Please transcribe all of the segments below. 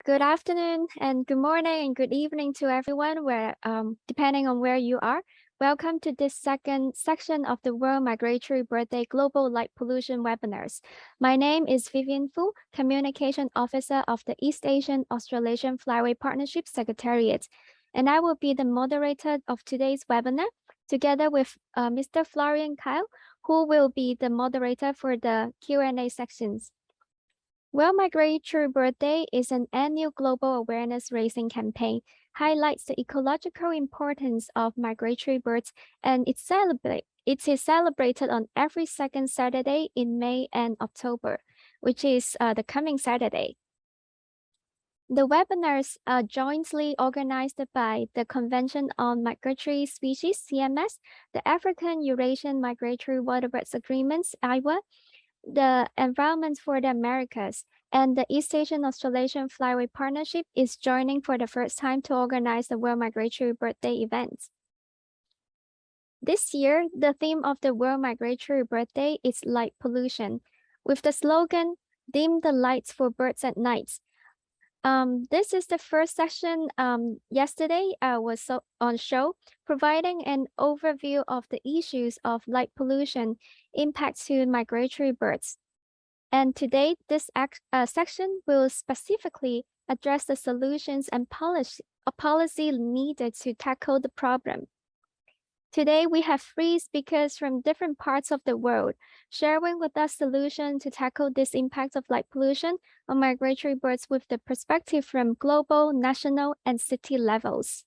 Good afternoon and good morning and good evening to everyone depending on where you are. Welcome to this second section of the World Migratory Bird Day Global Light Pollution webinars. My name is Vivian Fu, Communication Officer of the East Asian-Australasian Flyway Partnership Secretariat, and I will be the moderator of today's webinar, together with Mr. Florian Kyle, who will be the moderator for the Q&A sections. World Migratory Bird Day is an annual global awareness raising campaign, highlights the ecological importance of migratory birds, and it is celebrated on every second Saturday in May and October, which is the coming Saturday. The webinars are jointly organized by the Convention on Migratory Species, CMS, the African Eurasian Migratory Waterbirds Agreements, IWA, the Environment for the Americas, and the East Asian Australasian Flyway Partnership is joining for the first time to organize the World Migratory Bird Day event. This year, the theme of the World Migratory Bird Day is light pollution, with the slogan, "Dim the lights for birds at night." This is the first session yesterday was on show, providing an overview of the issues of light pollution impacts to migratory birds. And today, this section will specifically address the solutions and policy needed to tackle the problem. Today, we have 3 speakers from different parts of the world, sharing with us solutions to tackle this impact of light pollution on migratory birds with the perspective from global, national, and city levels.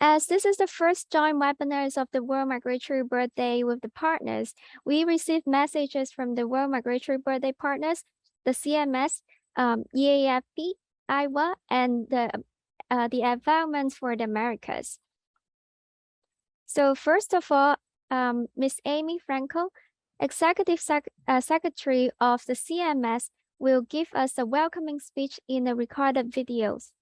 As this is the first joint webinars of the World Migratory Bird Day with the partners, we received messages from the World Migratory Bird Day partners, the CMS, EAAFP, IWA, and the Environment for the Americas. So first of all, Ms. Amy Franco, Executive Secretary of the CMS, will give us a welcoming speech in the recorded videos.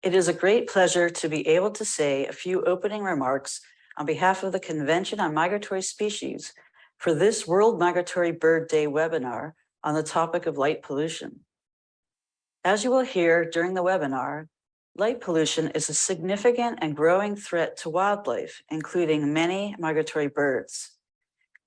It is a great pleasure to be able to say a few opening remarks on behalf of the Convention on Migratory Species for this World Migratory Bird Day webinar on the topic of light pollution. As you will hear during the webinar, light pollution is a significant and growing threat to wildlife, including many migratory birds.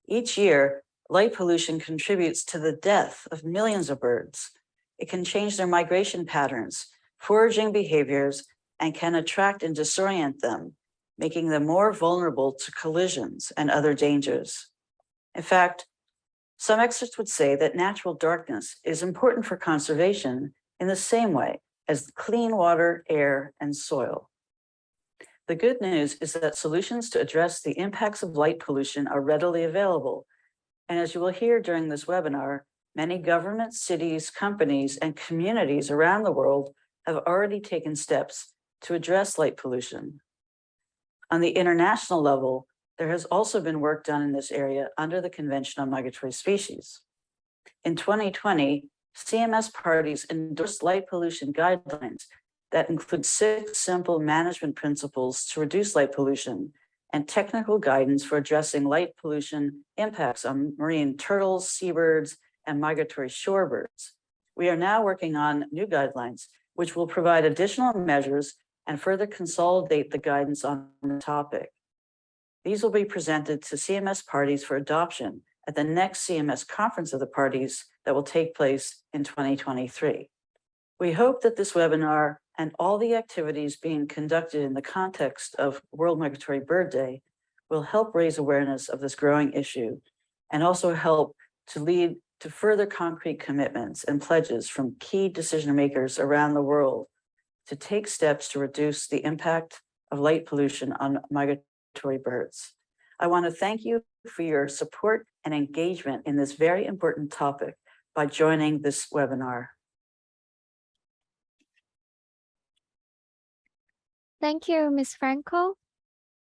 Each year, light pollution contributes to the death of millions of birds. It can change their migration patterns, foraging behaviors, and can attract and disorient them, making them more vulnerable to collisions and other dangers. In fact, some experts would say that natural darkness is important for conservation in the same way as clean water, air, and soil. The good news is that solutions to address the impacts of light pollution are readily available. And as you will hear during this webinar, many governments, cities, companies, and communities around the world have already taken steps to address light pollution. On the international level, there has also been work done in this area under the Convention on Migratory Species. In 2020, CMS parties endorsed light pollution guidelines that include 6 simple management principles to reduce light pollution and technical guidance for addressing light pollution impacts on marine turtles, seabirds, and migratory shorebirds. We are now working on new guidelines which will provide additional measures and further consolidate the guidance on the topic. These will be presented to CMS parties for adoption at the next CMS Conference of the Parties that will take place in 2023. We hope that this webinar and all the activities being conducted in the context of World Migratory Bird Day will help raise awareness of this growing issue and also help to lead to further concrete commitments and pledges from key decision makers around the world to take steps to reduce the impact of light pollution on migratory birds. I want to thank you for your support and engagement in this very important topic by joining this webinar. Thank you, Ms. Franco.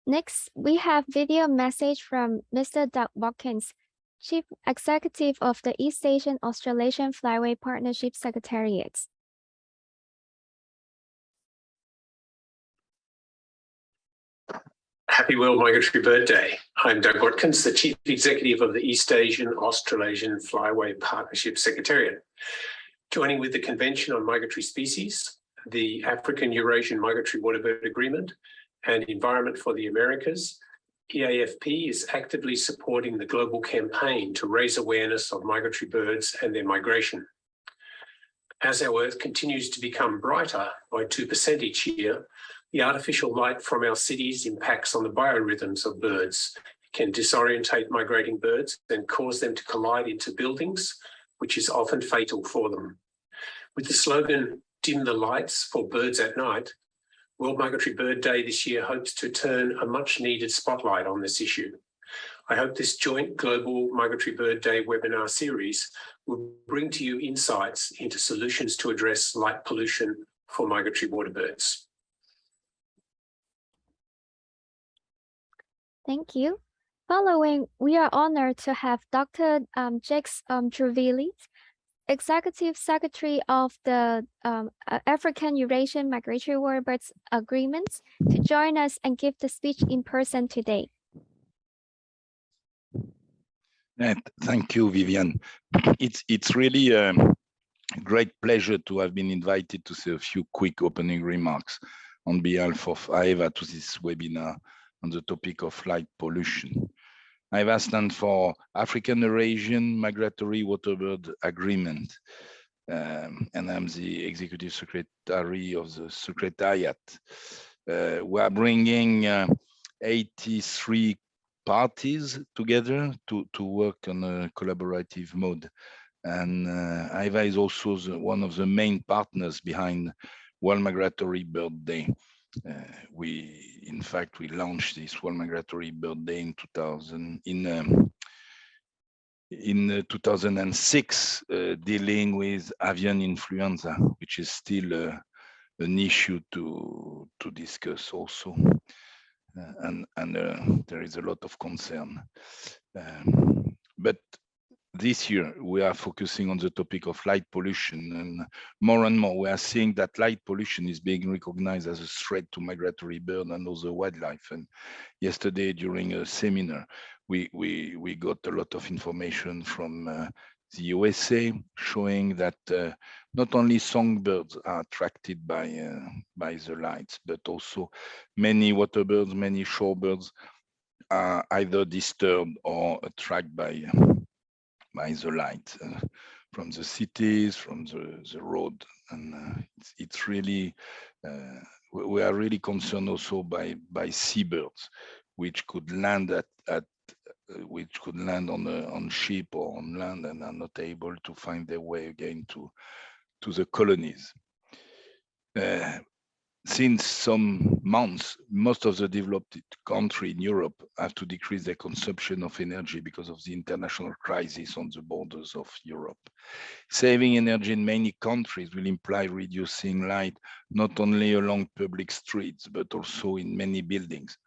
Next, we have video message from Mr. Doug Watkins, Chief Executive of the East Asian Australasian Flyway Partnership Secretariat. Happy World Migratory Bird Day. I'm Doug Watkins, the Chief Executive of the East Asian Australasian Flyway Partnership Secretariat. Joining with the Convention on Migratory Species, the African-Eurasian Migratory Waterbird Agreement, and Environment for the Americas, EAAFP is actively supporting the global campaign to raise awareness of migratory birds and their migration. As our Earth continues to become brighter by 2% each year, the artificial light from our cities impacts on the biorhythms of birds. It can disorientate migrating birds and cause them to collide into buildings, which is often fatal for them. With the slogan, "Dim the lights for birds at night," World Migratory Bird Day this year hopes to turn a much-needed spotlight on this issue. I hope this joint Global Migratory Bird Day webinar series will bring to you insights into solutions to address light pollution for migratory waterbirds. Thank you. Following, we are honored to have Dr. Jakes Truvilli, Executive Secretary of the African-Eurasian Migratory Waterbirds Agreement, to join us and give the speech in person today. Thank you, Vivian. It's really a great pleasure to have been invited to say a few quick opening remarks on behalf of AEWA to this webinar on the topic of light pollution. AEWA stands for African-Eurasian Migratory Waterbird Agreement, and I'm the Executive Secretary of the Secretariat. We are bringing 83 parties together to work on a collaborative mode. And AEWA is also one of the main partners behind World Migratory Bird Day. In fact, we launched this World Migratory Bird Day in 2006, dealing with avian influenza, which is still an issue to discuss also. And there is a lot of concern. But this year, we are focusing on the topic of light pollution, and more we are seeing that light pollution is being recognized as a threat to migratory bird and other wildlife. And yesterday, during a seminar, we got a lot of information from the USA showing that not only songbirds are attracted by the lights, but also many waterbirds, many shorebirds are either disturbed or attracted by the light from the cities, from the road. And it's really, we are really concerned also by seabirds, which could land on ship or on land and are not able to find their way again to the colonies. Since some months, most of the developed countries in Europe have to decrease their consumption of energy because of the international crisis on the borders of Europe. Saving energy in many countries will imply reducing light not only along public streets, but also in many buildings.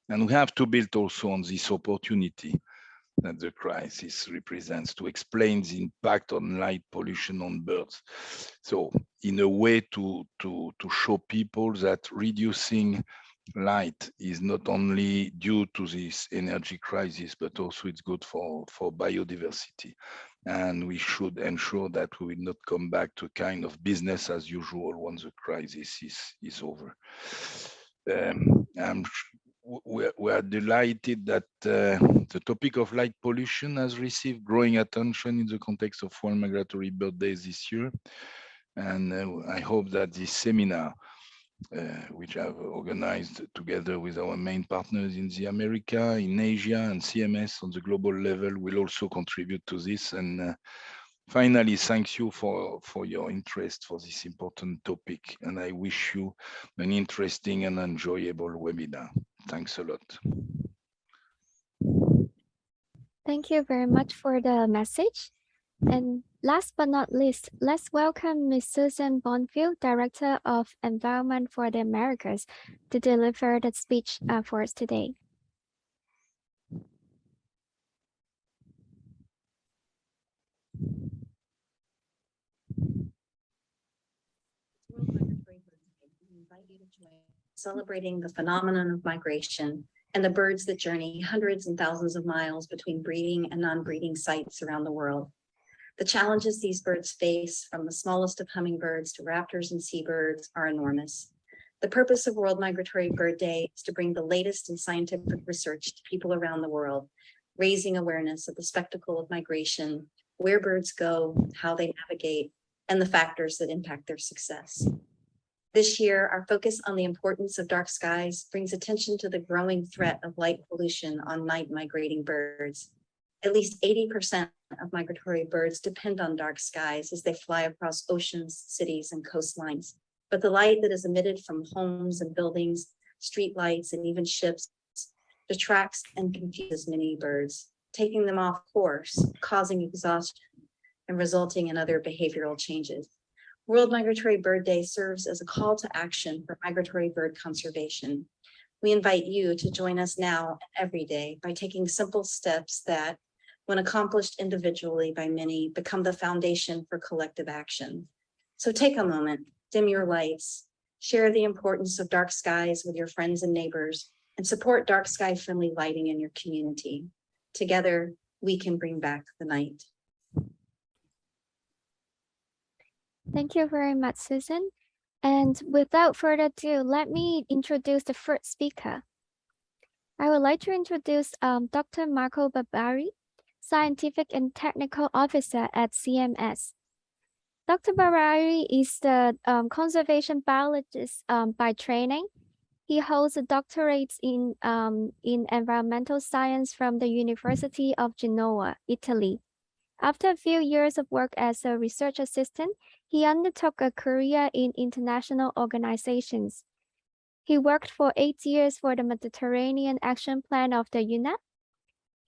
And we have to build also on this opportunity that the crisis represents to explain the impact on light pollution on birds. So in a way to show people that reducing light is not only due to this energy crisis, but also it's good for biodiversity. And we should ensure that we will not come back to kind of business as usual once the crisis is over. We are delighted that the topic of light pollution has received growing attention in the context of World Migratory Bird Days this year. And I hope that this seminar, which I've organized together with our main partners in the America, in Asia, and CMS on the global level, will also contribute to this. And finally, thank you for your interest for this important topic. And I wish you an interesting and enjoyable webinar. Thanks a lot. Thank you very much for the message. And last but not least, let's welcome Ms. Susan Bonfield, Director of Environment for the Americas, to deliver the speech for us today. World Migratory Bird Day. We invite you to join celebrating the phenomenon of migration and the birds that journey hundreds and thousands of miles between breeding and non-breeding sites around the world. The challenges these birds face, from the smallest of hummingbirds to raptors and seabirds, are enormous. The purpose of World Migratory Bird Day is to bring the latest in scientific research to people around the world, raising awareness of the spectacle of migration, where birds go, how they navigate, and the factors that impact their success. This year, our focus on the importance of dark skies brings attention to the growing threat of light pollution on night migrating birds. At least 80% of migratory birds depend on dark skies as they fly across oceans, cities, and coastlines. But the light that is emitted from homes and buildings, street lights, and even ships detracts and confuses many birds, taking them off course, causing exhaustion, and resulting in other behavioral changes. World Migratory Bird Day serves as a call to action for migratory bird conservation. We invite you to join us now and every day by taking simple steps that, when accomplished individually by many, become the foundation for collective action. So take a moment, dim your lights, share the importance of dark skies with your friends and neighbors, and support dark sky friendly lighting in your community. Together, we can bring back the night. Thank you very much, Susan. And without further ado, let me introduce the first speaker. I would like to introduce Dr. Marco Babari, Scientific and Technical Officer at CMS. Dr. Babari is the conservation biologist by training. He holds a doctorate in environmental science from the University of Genoa, Italy. After a few years of work as a research assistant, he undertook a career in international organizations. He worked for 8 years for the Mediterranean Action Plan of the UNEP.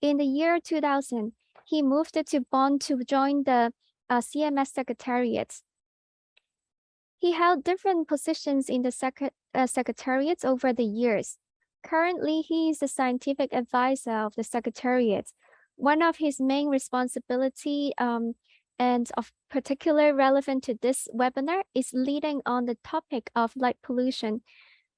In the year 2000, he moved to Bonn to join the CMS Secretariat. He held different positions in the Secretariat over the years. Currently, he is the scientific advisor of the Secretariat. One of his main responsibilities and of particular relevant to this webinar is leading on the topic of light pollution,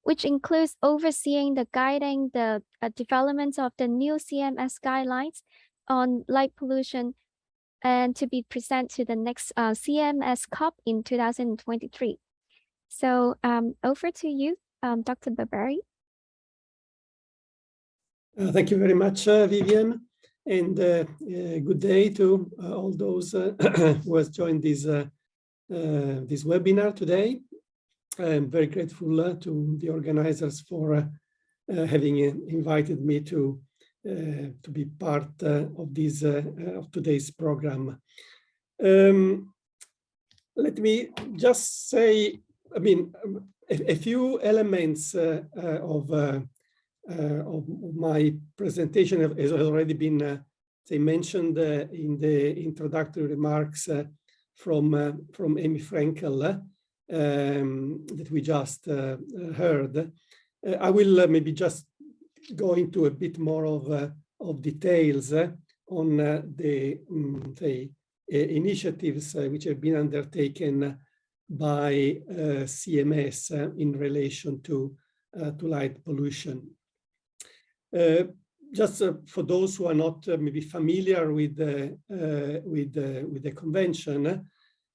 which includes overseeing the guiding the development of the new CMS guidelines on light pollution and to be presented to the next CMS COP in 2023. So over to you, Dr. Babari. Thank you very much, Vivian, and good day to all those who have joined this webinar today. I'm very grateful to the organizers for having invited me to be part of this of today's program. Let me just say, I mean, a few elements of my presentation has already been say mentioned in the introductory remarks from Amy Frankel that we just heard. I will maybe just go into a bit more of details on the initiatives which have been undertaken by CMS in relation to light pollution. Just for those who are not maybe familiar with the convention,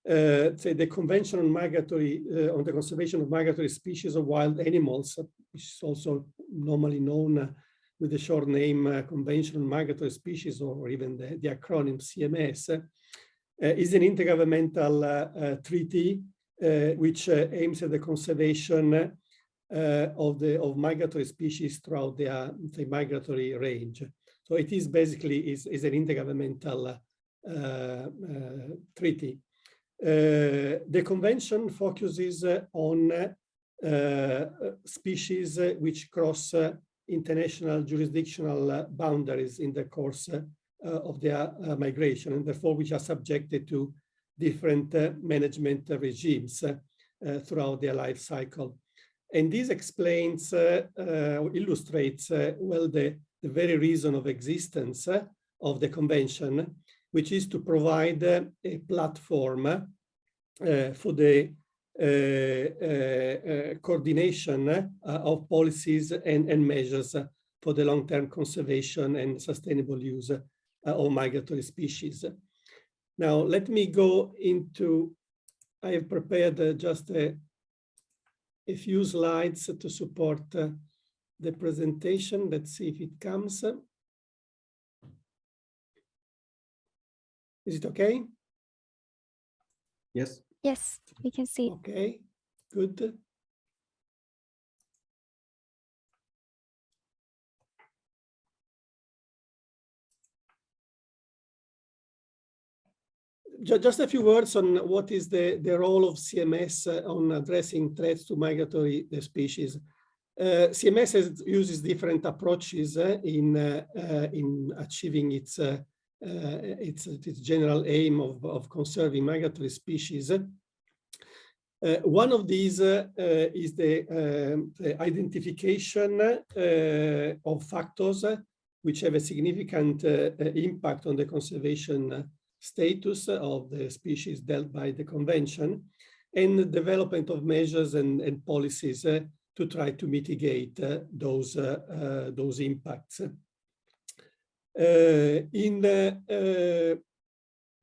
say the Convention on on the Conservation of Migratory Species of Wild Animals, which is also normally known with the short name Convention on Migratory Species, or even the acronym CMS, is an intergovernmental treaty which aims at the conservation of migratory species throughout their migratory range. So it is basically is an intergovernmental treaty. The convention focuses on species which cross international jurisdictional boundaries in the course of their migration, and therefore which are subjected to different management regimes throughout their life cycle. And this explains, illustrates well the very reason of existence of the convention, which is to provide a platform for the coordination of policies and measures for the long-term conservation and sustainable use of migratory species. Now, let me go into, I have prepared just a few slides to support the presentation. Let's see if it comes. Is it okay? Yes. Yes, we can see. Okay, good. Just a few words on what is the role of CMS on addressing threats to migratory species. CMS uses different approaches in achieving its general aim of conserving migratory species. One of these is the identification of factors which have a significant impact on the conservation status of the species dealt by the convention, and the development of measures and policies to try to mitigate those impacts.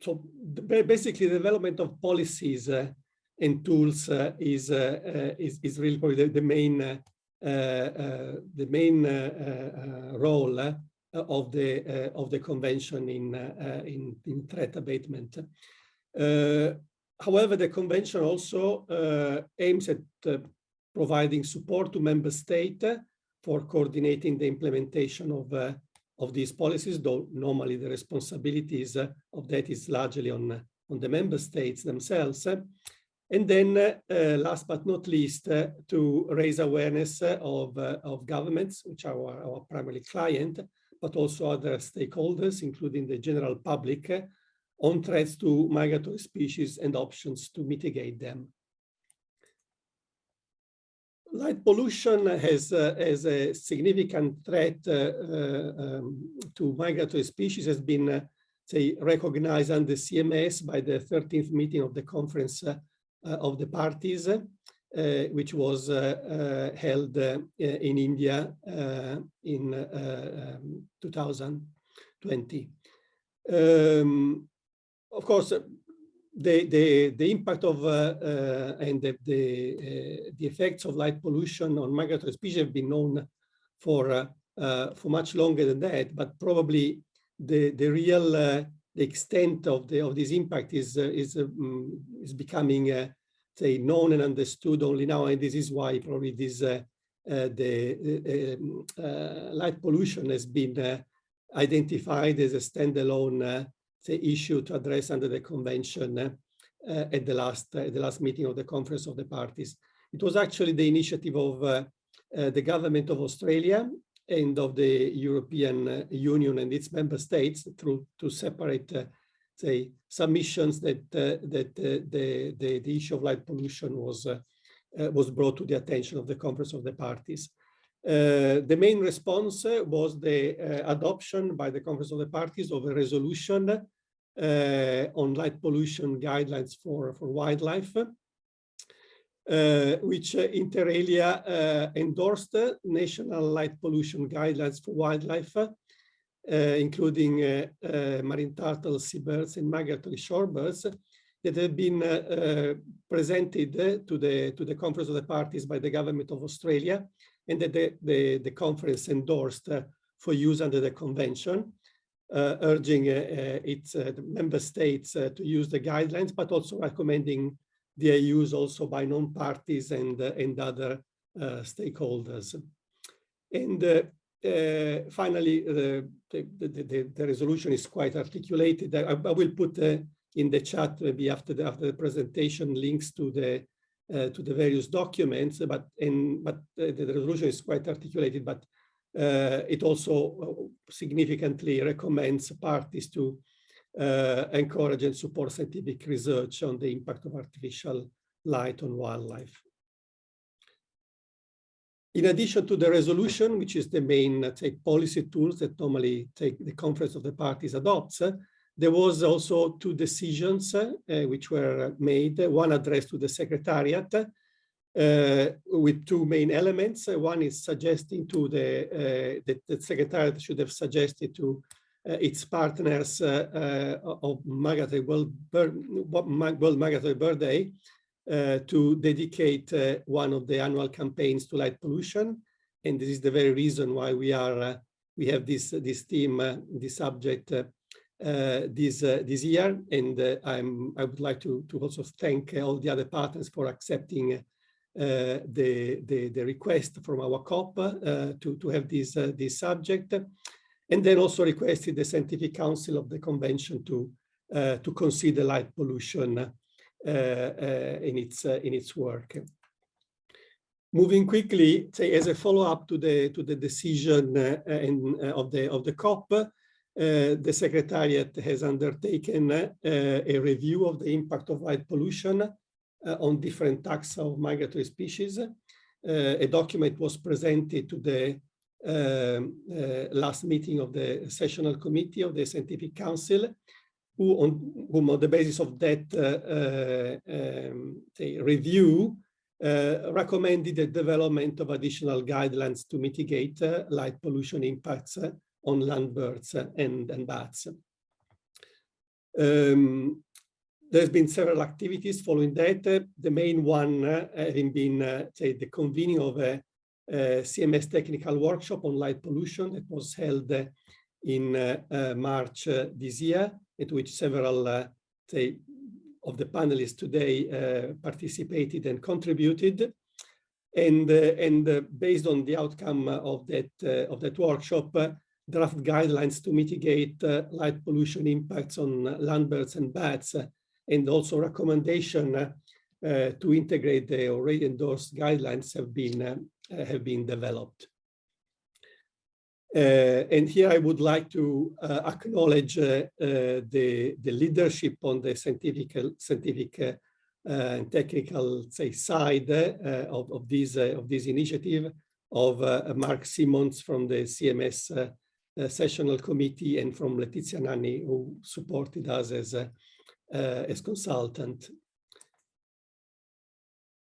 So basically, the development of policies and tools is really probably the main role of the convention in threat abatement. However, the convention also aims at providing support to member states for coordinating the implementation of these policies, though normally the responsibilities of that is largely on the member states themselves. And then, last but not least, to raise awareness of governments, which are our primary client, but also other stakeholders, including the general public, on threats to migratory species and options to mitigate them. Light pollution has a significant threat to migratory species, has been recognized under CMS by the 13th meeting of the Conference of the Parties, which was held in India in 2020. Of course, the impact of and the effects of light pollution on migratory species have been known for much longer than that, but probably the real the extent of this impact is becoming say known and understood only now, and this is why probably this light pollution has been identified as a standalone issue to address under the convention at the last meeting of the Conference of the Parties. It was actually the initiative of the government of Australia and of the European Union and its member states to separate say submissions that the issue of light pollution was brought to the attention of the Conference of the Parties. The main response was the adoption by the Conference of the Parties of a resolution on light pollution guidelines for wildlife, which inter alia endorsed national light pollution guidelines for wildlife, including marine turtles, seabirds, and migratory shorebirds that have been presented to the Conference of the Parties by the Government of Australia, and that the conference endorsed for use under the convention, urging its member states to use the guidelines, but also recommending their use also by non-parties and other stakeholders. And finally, the resolution is quite articulated. I will put in the chat maybe after the presentation links to the various documents, but the resolution is quite articulated, but it also significantly recommends parties to encourage and support scientific research on the impact of artificial light on wildlife. In addition to the resolution, which is the main policy tools that normally the Conference of the Parties adopts, there was also two decisions which were made, one addressed to the Secretariat with two main elements. One is suggesting to the Secretariat should have suggested to its partners of World Migratory Bird Day to dedicate one of the annual campaigns to light pollution. And this is the very reason why we have this theme, this subject this year. And I would like to also thank all the other partners for accepting the request from our COP to have this subject, and then also requested the Scientific Council of the Convention to consider light pollution in its work. Moving quickly, say as a follow-up to the decision of the COP, the Secretariat has undertaken a review of the impact of light pollution on different taxa of migratory species. A document was presented to the last meeting of the Sessional Committee of the Scientific Council, whom on the basis of that review recommended the development of additional guidelines to mitigate light pollution impacts on land birds and bats. There's been several activities following that. The main one having been, say, the convening of a CMS technical workshop on light pollution that was held in March this year, at which several, say, of the panelists today participated and contributed. And based on the outcome of that workshop, draft guidelines to mitigate light pollution impacts on land birds and bats, and also recommendation to integrate the already endorsed guidelines have been developed. And here I would like to acknowledge the leadership on the scientific and technical, say, side of this initiative of Mark Simmons from the CMS Sessional Committee, and from Letizia Nanni, who supported us as consultant.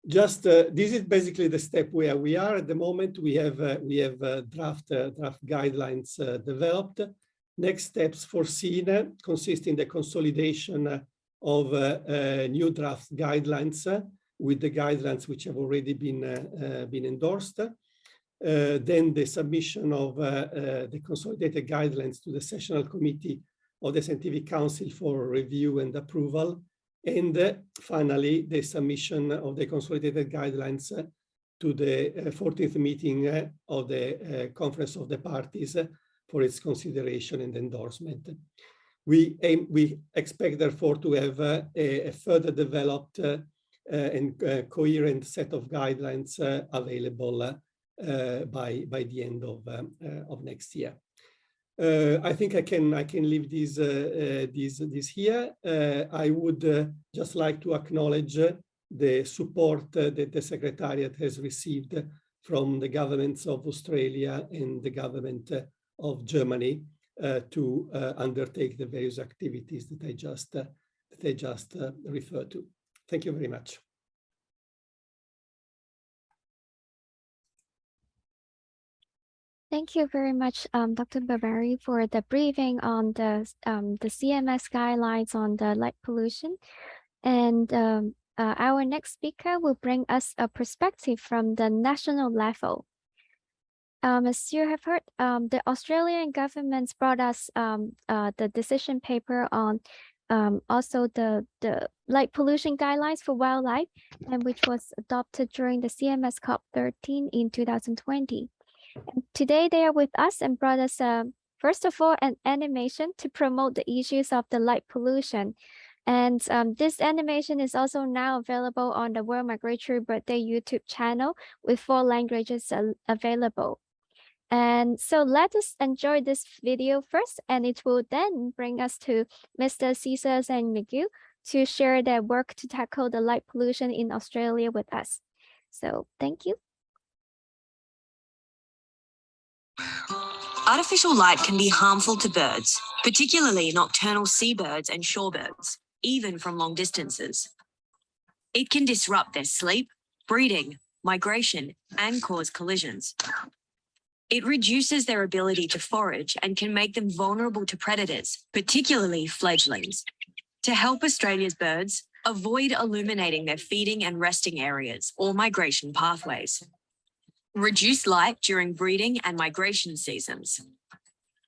Just this is basically the step where we are at the moment. We have draft guidelines developed. Next steps foreseen consist in the consolidation of new draft guidelines with the guidelines which have already been endorsed. Then the submission of the consolidated guidelines to the Sessional Committee of the Scientific Council for review and approval. And finally, the submission of the consolidated guidelines to the 14th meeting of the Conference of the Parties for its consideration and endorsement. We expect, therefore, to have a further developed and coherent set of guidelines available by the end of next year. I think I can leave this here. I would just like to acknowledge the support that the Secretariat has received from the governments of Australia and the government of Germany to undertake the various activities that I just referred to. Thank you very much. Thank you very much, Dr. Babari, for the briefing on the CMS guidelines on the light pollution. And our next speaker will bring us a perspective from the national level. As you have heard, the Australian government brought us the decision paper on also the light pollution guidelines for wildlife, and which was adopted during the CMS COP13 in 2020. And today they are with us and brought us, first of all, an animation to promote the issues of the light pollution. And this animation is also now available on the World Migratory Bird Day YouTube channel with 4 languages available. And so let us enjoy this video first, and it will then bring us to Mr. Cesar and McGill to share their work to tackle the light pollution in Australia with us. So thank you. Artificial light can be harmful to birds, particularly nocturnal seabirds and shorebirds, even from long distances. It can disrupt their sleep, breeding, migration, and cause collisions. It reduces their ability to forage and can make them vulnerable to predators, particularly fledglings. To help Australia's birds, avoid illuminating their feeding and resting areas or migration pathways. Reduce light during breeding and migration seasons.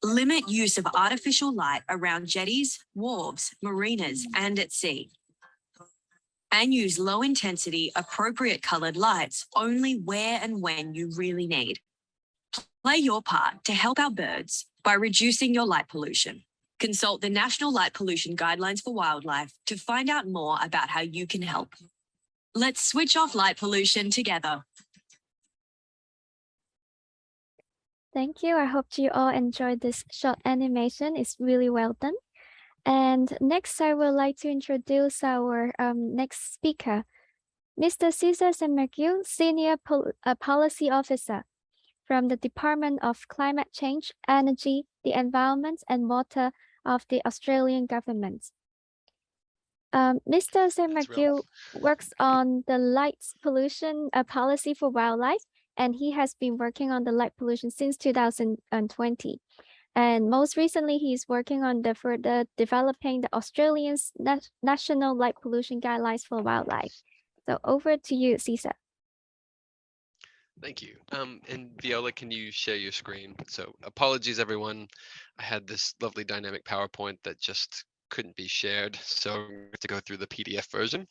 Limit use of artificial light around jetties, wharves, marinas, and at sea. And use low-intensity, appropriate coloured lights only where and when you really need. Play your part to help our birds by reducing your light pollution. Consult the National Light Pollution Guidelines for Wildlife to find out more about how you can help. Let's switch off light pollution together. Thank you. I hope you all enjoyed this short animation. It's really well done. And next, I would like to introduce our next speaker, Mr. Cesar St. McGill, Senior Policy Officer from the Department of Climate Change, Energy, the Environment and Water of the Australian Government. Mr. St. McGill works on the light pollution policy for wildlife, and he has been working on the light pollution since 2020. And most recently, he's working on the further developing the Australian's national light pollution guidelines for wildlife. So over to you, Cesar. Thank you. And Viola, can you share your screen? So apologies, everyone. I had this lovely dynamic PowerPoint that just couldn't be shared. So I'm going to go through the PDF version.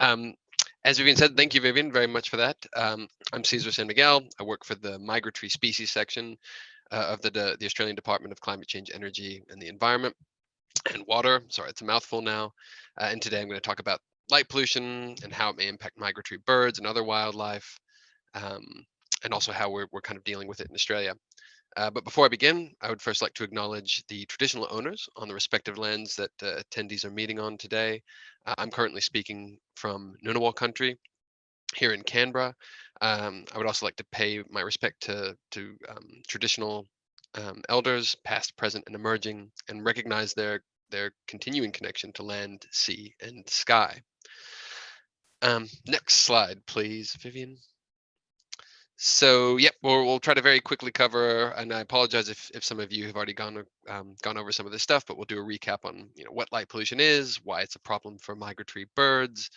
As Vivian said, thank you, Vivian, very much for that. I'm Cesar San Miguel. I work for the Migratory Species section of the Australian Department of Climate Change, Energy and the Environment and Water. Sorry, it's a mouthful now. And today I'm going to talk about light pollution and how it may impact migratory birds and other wildlife. And also how we're kind of dealing with it in Australia. But before I begin, I would first like to acknowledge the traditional owners on the respective lands that attendees are meeting on today. I'm currently speaking from Ngunnawal country here in Canberra. I would also like to pay my respect to traditional elders, past, present, and emerging, and recognize their continuing connection to land, sea, and sky. Next slide, please, Vivian. So, yep, we'll try to very quickly cover, and I apologize if some of you have already gone over some of this stuff, but we'll do a recap on what light pollution is, why it's a problem for migratory birds,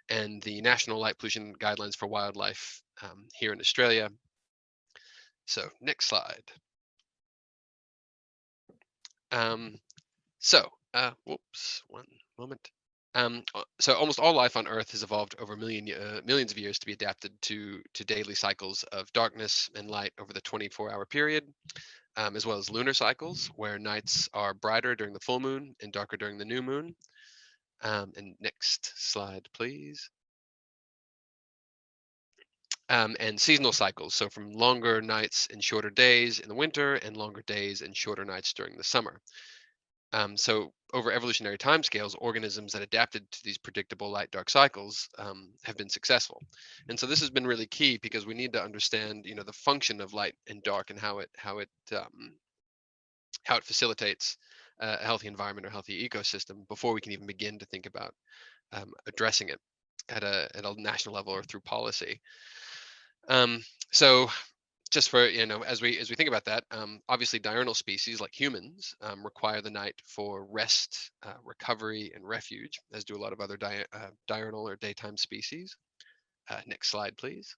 and the National Light Pollution Guidelines for Wildlife here in Australia. So, next slide. Whoops, one moment. So almost all life on Earth has evolved over millions of years to be adapted to daily cycles of darkness and light over the 24-hour period, as well as lunar cycles, where nights are brighter during the full moon and darker during the new moon. And next slide, please. And seasonal cycles, so from longer nights and shorter days in the winter and longer days and shorter nights during the summer. So over evolutionary timescales, organisms that adapted to these predictable light-dark cycles have been successful. And so this has been really key because we need to understand, the function of light and dark and how it facilitates a healthy environment or healthy ecosystem before we can even begin to think about addressing it at a national level or through policy. So just for, as we think about that, obviously diurnal species like humans require the night for rest, recovery, and refuge, as do a lot of other diurnal or daytime species. Next slide, please.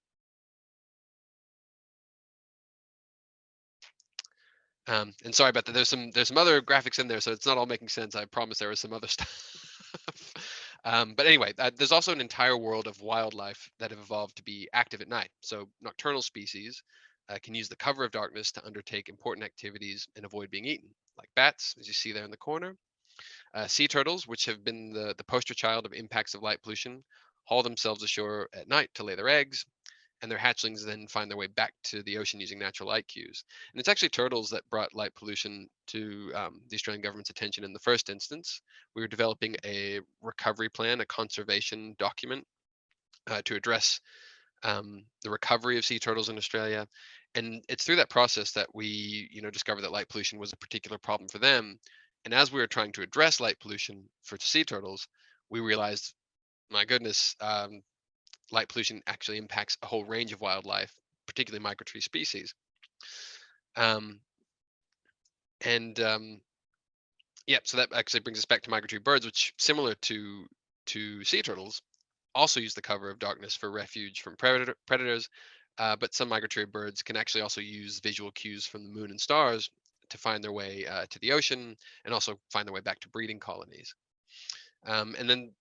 And sorry about that. There's some other graphics in there, so it's not all making sense. I promise there was some other stuff. But anyway, there's also an entire world of wildlife that have evolved to be active at night. So nocturnal species can use the cover of darkness to undertake important activities and avoid being eaten, like bats, as you see there in the corner. Sea turtles, which have been the poster child of impacts of light pollution, haul themselves ashore at night to lay their eggs, and their hatchlings then find their way back to the ocean using natural light cues. And it's actually turtles that brought light pollution to the Australian government's attention in the first instance. We were developing a recovery plan, a conservation document to address the recovery of sea turtles in Australia. And it's through that process that we, discovered that light pollution was a particular problem for them. And as we were trying to address light pollution for sea turtles, we realized, my goodness, light pollution actually impacts a whole range of wildlife, particularly migratory species. Yeah, so that actually brings us back to migratory birds, which, similar to sea turtles, also use the cover of darkness for refuge from predators. But some migratory birds can actually also use visual cues from the moon and stars to find their way to the ocean, and also find their way back to breeding colonies. And then,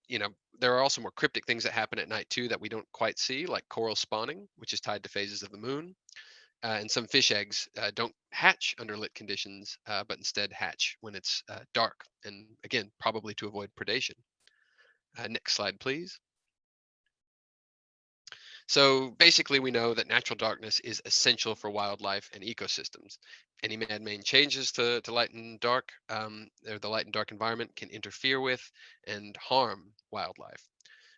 there are also more cryptic things that happen at night too that we don't quite see, like coral spawning, which is tied to phases of the moon. And some fish eggs don't hatch under lit conditions, but instead hatch when it's dark, and again, probably to avoid predation. Next slide, please. So basically, we know that natural darkness is essential for wildlife and ecosystems. Any man-made changes to light and dark, or the light and dark environment, can interfere with and harm wildlife.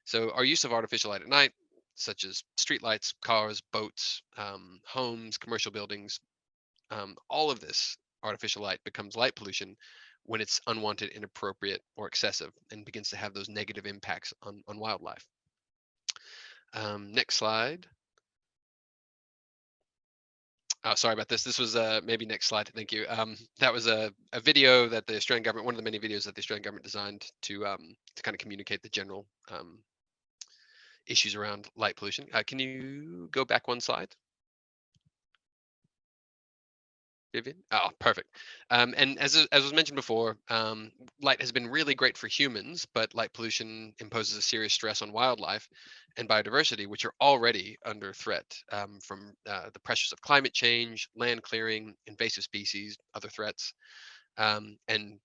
So our use of artificial light at night, such as streetlights, cars, boats, homes, commercial buildings, all of this artificial light becomes light pollution when it's unwanted, inappropriate, or excessive, and begins to have those negative impacts on wildlife. Next slide. Oh, sorry about this. This was maybe next slide. Thank you. That was a video that the Australian government, one of the many videos that the Australian government designed to kind of communicate the general issues around light pollution. Can you go back one slide, Vivian? Oh, perfect. And as was mentioned before, light has been really great for humans, but light pollution imposes a serious stress on wildlife and biodiversity, which are already under threat from the pressures of climate change, land clearing, invasive species, other threats. And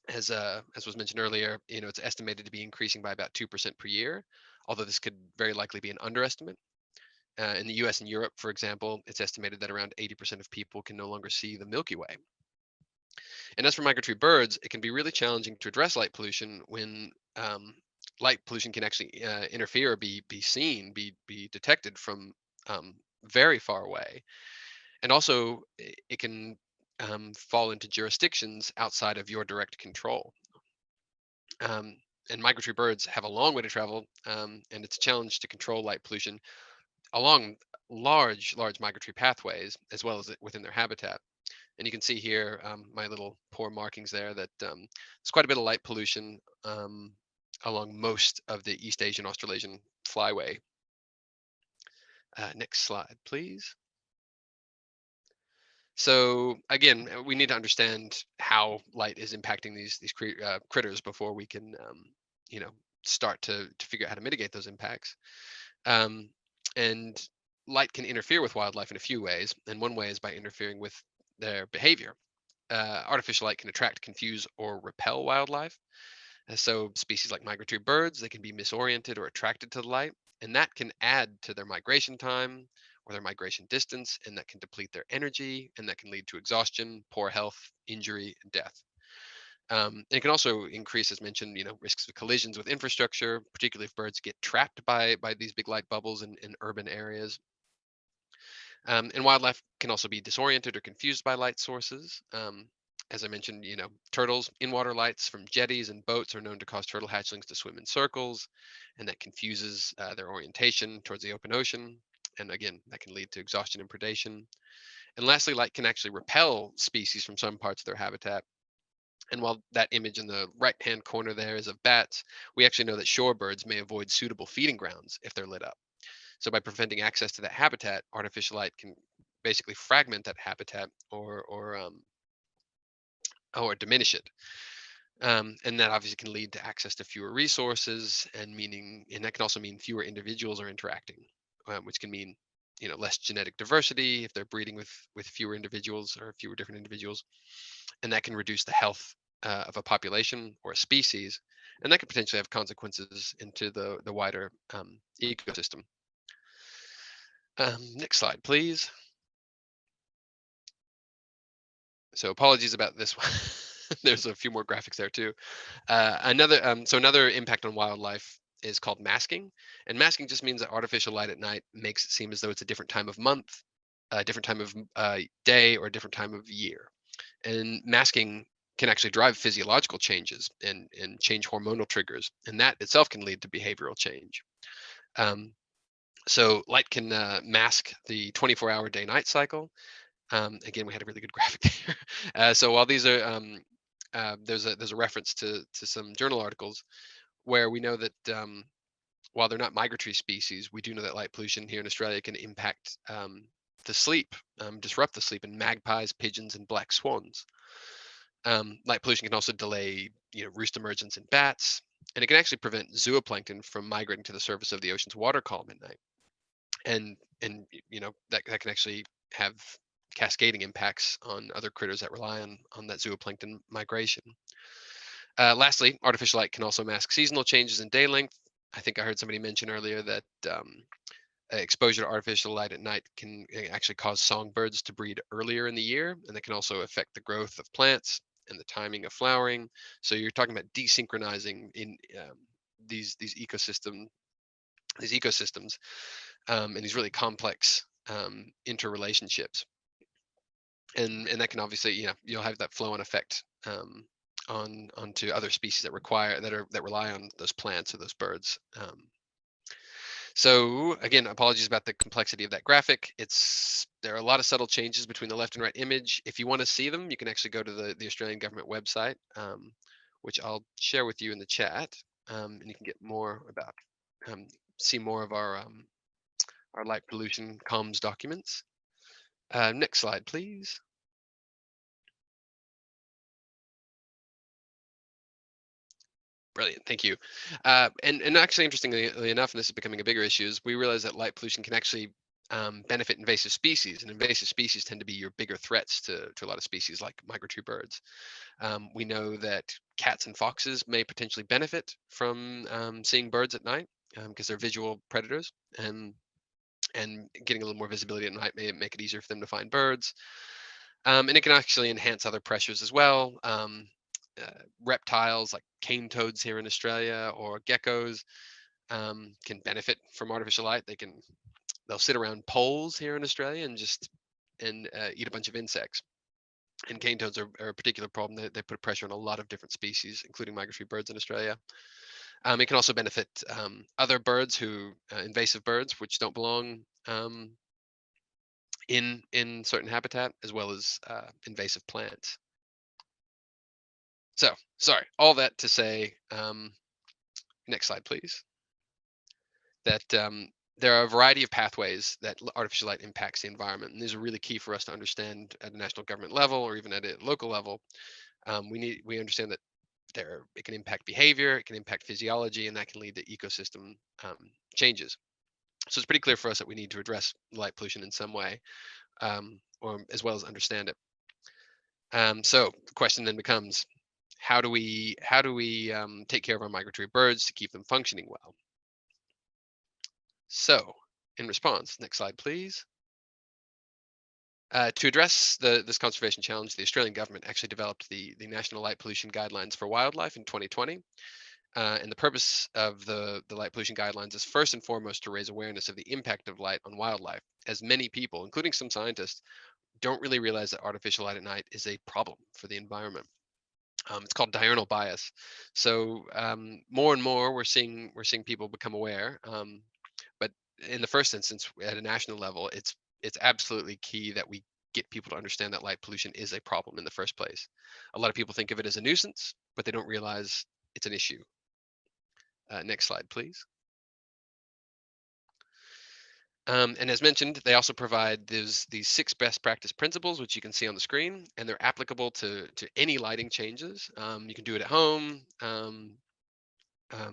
as was mentioned earlier, it's estimated to be increasing by about 2% per year, although this could very likely be an underestimate. In the US and Europe, for example, it's estimated that around 80% of people can no longer see the Milky Way. And as for migratory birds, it can be really challenging to address light pollution when light pollution can actually interfere or be seen, be detected from very far away. And also, it can fall into jurisdictions outside of your direct control. And migratory birds have a long way to travel, and it's a challenge to control light pollution along large migratory pathways, as well as within their habitat. And you can see here my little poor markings there that there's quite a bit of light pollution along most of the East Asian Australasian Flyway. Next slide, please. So again, we need to understand how light is impacting these critters before we can, start to figure out how to mitigate those impacts. And light can interfere with wildlife in a few ways, and one way is by interfering with their behavior. Artificial light can attract, confuse, or repel wildlife. So species like migratory birds, they can be misoriented or attracted to the light, and that can add to their migration time or their migration distance, and that can deplete their energy, and that can lead to exhaustion, poor health, injury, and death. And it can also increase, as mentioned, risks of collisions with infrastructure, particularly if birds get trapped by these big light bubbles in urban areas. And wildlife can also be disoriented or confused by light sources. As I mentioned, turtles in water lights from jetties and boats are known to cause turtle hatchlings to swim in circles, and that confuses their orientation towards the open ocean. And again, that can lead to exhaustion and predation. And lastly, light can actually repel species from some parts of their habitat. And while that image in the right-hand corner there is of bats, we actually know that shorebirds may avoid suitable feeding grounds if they're lit up. So by preventing access to that habitat, artificial light can basically fragment that habitat or diminish it. And that obviously can lead to access to fewer resources, and that can also mean fewer individuals are interacting, which can mean less genetic diversity if they're breeding with fewer individuals or fewer different individuals, and that can reduce the health of a population or a species, and that could potentially have consequences into the wider ecosystem. Next slide, please. So apologies about this one. There's a few more graphics there too. Another impact on wildlife is called masking. And masking just means that artificial light at night makes it seem as though it's a different time of month, a different time of day, or a different time of year. And masking can actually drive physiological changes and change hormonal triggers. And that itself can lead to behavioral change. So light can mask the 24-hour day-night cycle. Again, we had a really good graphic there. So while these are, there's a reference to some journal articles where we know that while they're not migratory species, we do know that light pollution here in Australia can impact the sleep, disrupt the sleep in magpies, pigeons, and black swans. Light pollution can also delay, roost emergence in bats, and it can actually prevent zooplankton from migrating to the surface of the ocean's water column at night. And that can actually have cascading impacts on other critters that rely on that zooplankton migration. Lastly, artificial light can also mask seasonal changes in day length. I think I heard somebody mention earlier that exposure to artificial light at night can actually cause songbirds to breed earlier in the year, and that can also affect the growth of plants and the timing of flowering. So you're talking about desynchronizing in these ecosystems and these really complex interrelationships, and that can obviously, you'll have that flow-on effect onto other species that rely on those plants or those birds. So again, apologies about the complexity of that graphic. There are a lot of subtle changes between the left and right image. If you want to see them, you can actually go to the Australian government website, which I'll share with you in the chat, and you can get more about, see more of our light pollution comms documents. Next slide, please. Brilliant, thank you. And actually, interestingly enough, and this is becoming a bigger issue, is we realize that light pollution can actually benefit invasive species, and invasive species tend to be your bigger threats to a lot of species like migratory birds. We know that cats and foxes may potentially benefit from seeing birds at night because they're visual predators, and getting a little more visibility at night may make it easier for them to find birds. And it can actually enhance other pressures as well. Reptiles like cane toads here in Australia or geckos can benefit from artificial light. They'll sit around poles here in Australia and eat a bunch of insects. And cane toads are a particular problem. They put pressure on a lot of different species, including migratory birds in Australia. It can also benefit other birds invasive birds, which don't belong in certain habitat, as well as invasive plants. So, sorry, all that to say, next slide, please, that there are a variety of pathways that artificial light impacts the environment, and these are really key for us to understand at a national government level or even at a local level. We understand that it can impact behavior, it can impact physiology, and that can lead to ecosystem changes. So it's pretty clear for us that we need to address light pollution in some way, or as well as understand it. So the question then becomes, how do we take care of our migratory birds to keep them functioning well? So in response, next slide, please. To address this conservation challenge, the Australian government actually developed the National Light Pollution Guidelines for Wildlife in 2020. And the purpose of the light pollution guidelines is first and foremost to raise awareness of the impact of light on wildlife, as many people, including some scientists, don't really realize that artificial light at night is a problem for the environment. It's called diurnal bias. So more and more we're seeing people become aware. But in the first instance, at a national level, it's absolutely key that we get people to understand that light pollution is a problem in the first place. A lot of people think of it as a nuisance, but they don't realize it's an issue. Next slide, please. And as mentioned, they also provide these 6 best practice principles, which you can see on the screen, and they're applicable to any lighting changes. You can do it at home,